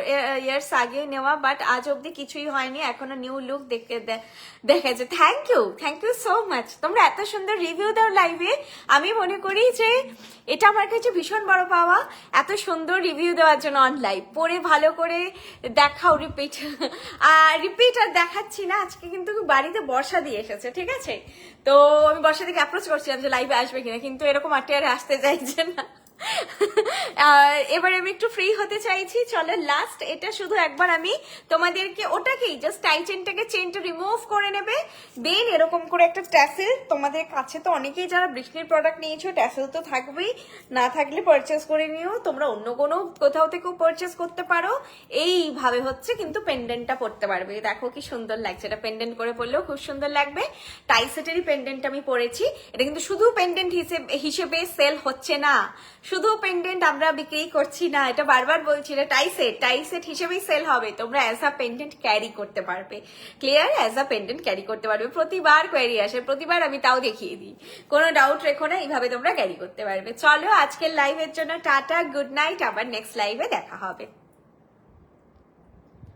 ইয়ার্স আগে নেওয়া, বাট আজ অব্দি কিছুই হয়নি, এখনো নিউ লুক দেখেছে। Thank you so much. তোমরা এত সুন্দর রিভিউ দাও লাইভে, আমি মনে করি যে এটা আমার কাছে ভীষণ বড় পাওয়া, এত সুন্দর রিভিউ দেওয়ার জন্য। অন লাইভ পরে ভালো করে দেখাও, রিপিট আর দেখাচ্ছি না। আজকে কিন্তু বাড়িতে বর্ষা দিয়ে এসেছে, ঠিক আছে, তো আমি বর্ষা থেকে অ্যাপ্রোচ করছিলাম যে লাইভে আসবে কিনা, কিন্তু এরকম আটে আসতে চাইছে না। এবার আমি একটু ফ্রি হতে চাইছি। চলো লাস্ট, এটা শুধু একবার আমি তোমাদেরকে ওটাকেই জাস্ট টাই চেনটা রিমুভ করে নেবে, দেন এরকম করে একটা ট্যাসেল, তোমাদের কাছে তো অনেকেই যারা বৃষ্টির প্রোডাক্ট নিয়েছো ট্যাসেল তো থাকবেই, না থাকলে পারচেস করে নিও। তোমরা অন্য কোনো কোথাও থেকেও পারচেস করতে পারো। এইভাবে হচ্ছে কিন্তু পেন্ডেন্টটা পরতে পারবে। দেখো কি সুন্দর লাগছে, এটা পেন্ডেন্ট করে পরলেও খুব সুন্দর লাগবে। টাই সেটেরই পেন্ডেন্ট আমি পরেছি। এটা কিন্তু শুধু পেন্ডেন্ট হিসেবে সেল হচ্ছে না, শুধু পেন্ডেন্ট আমরা বিক্রি করছি না, এটা বারবার বলছি, এটা টাই সেট হিসেবেই সেল হবে। তোমরা অ্যাজ আ পেন্ডেন্ট ক্যারি করতে পারবে, clear, as a pendant carry করতে পারবে। প্রতিবার কোয়েরি আসে, প্রতিবার আমি তাও দেখিয়ে দিই, কোনো ডাউট রেখো না, এইভাবে তোমরা ক্যারি করতে পারবে। চলো আজকের লাইভের জন্য টাটা, গুড নাইট, আবার নেক্সট লাইভে দেখা হবে।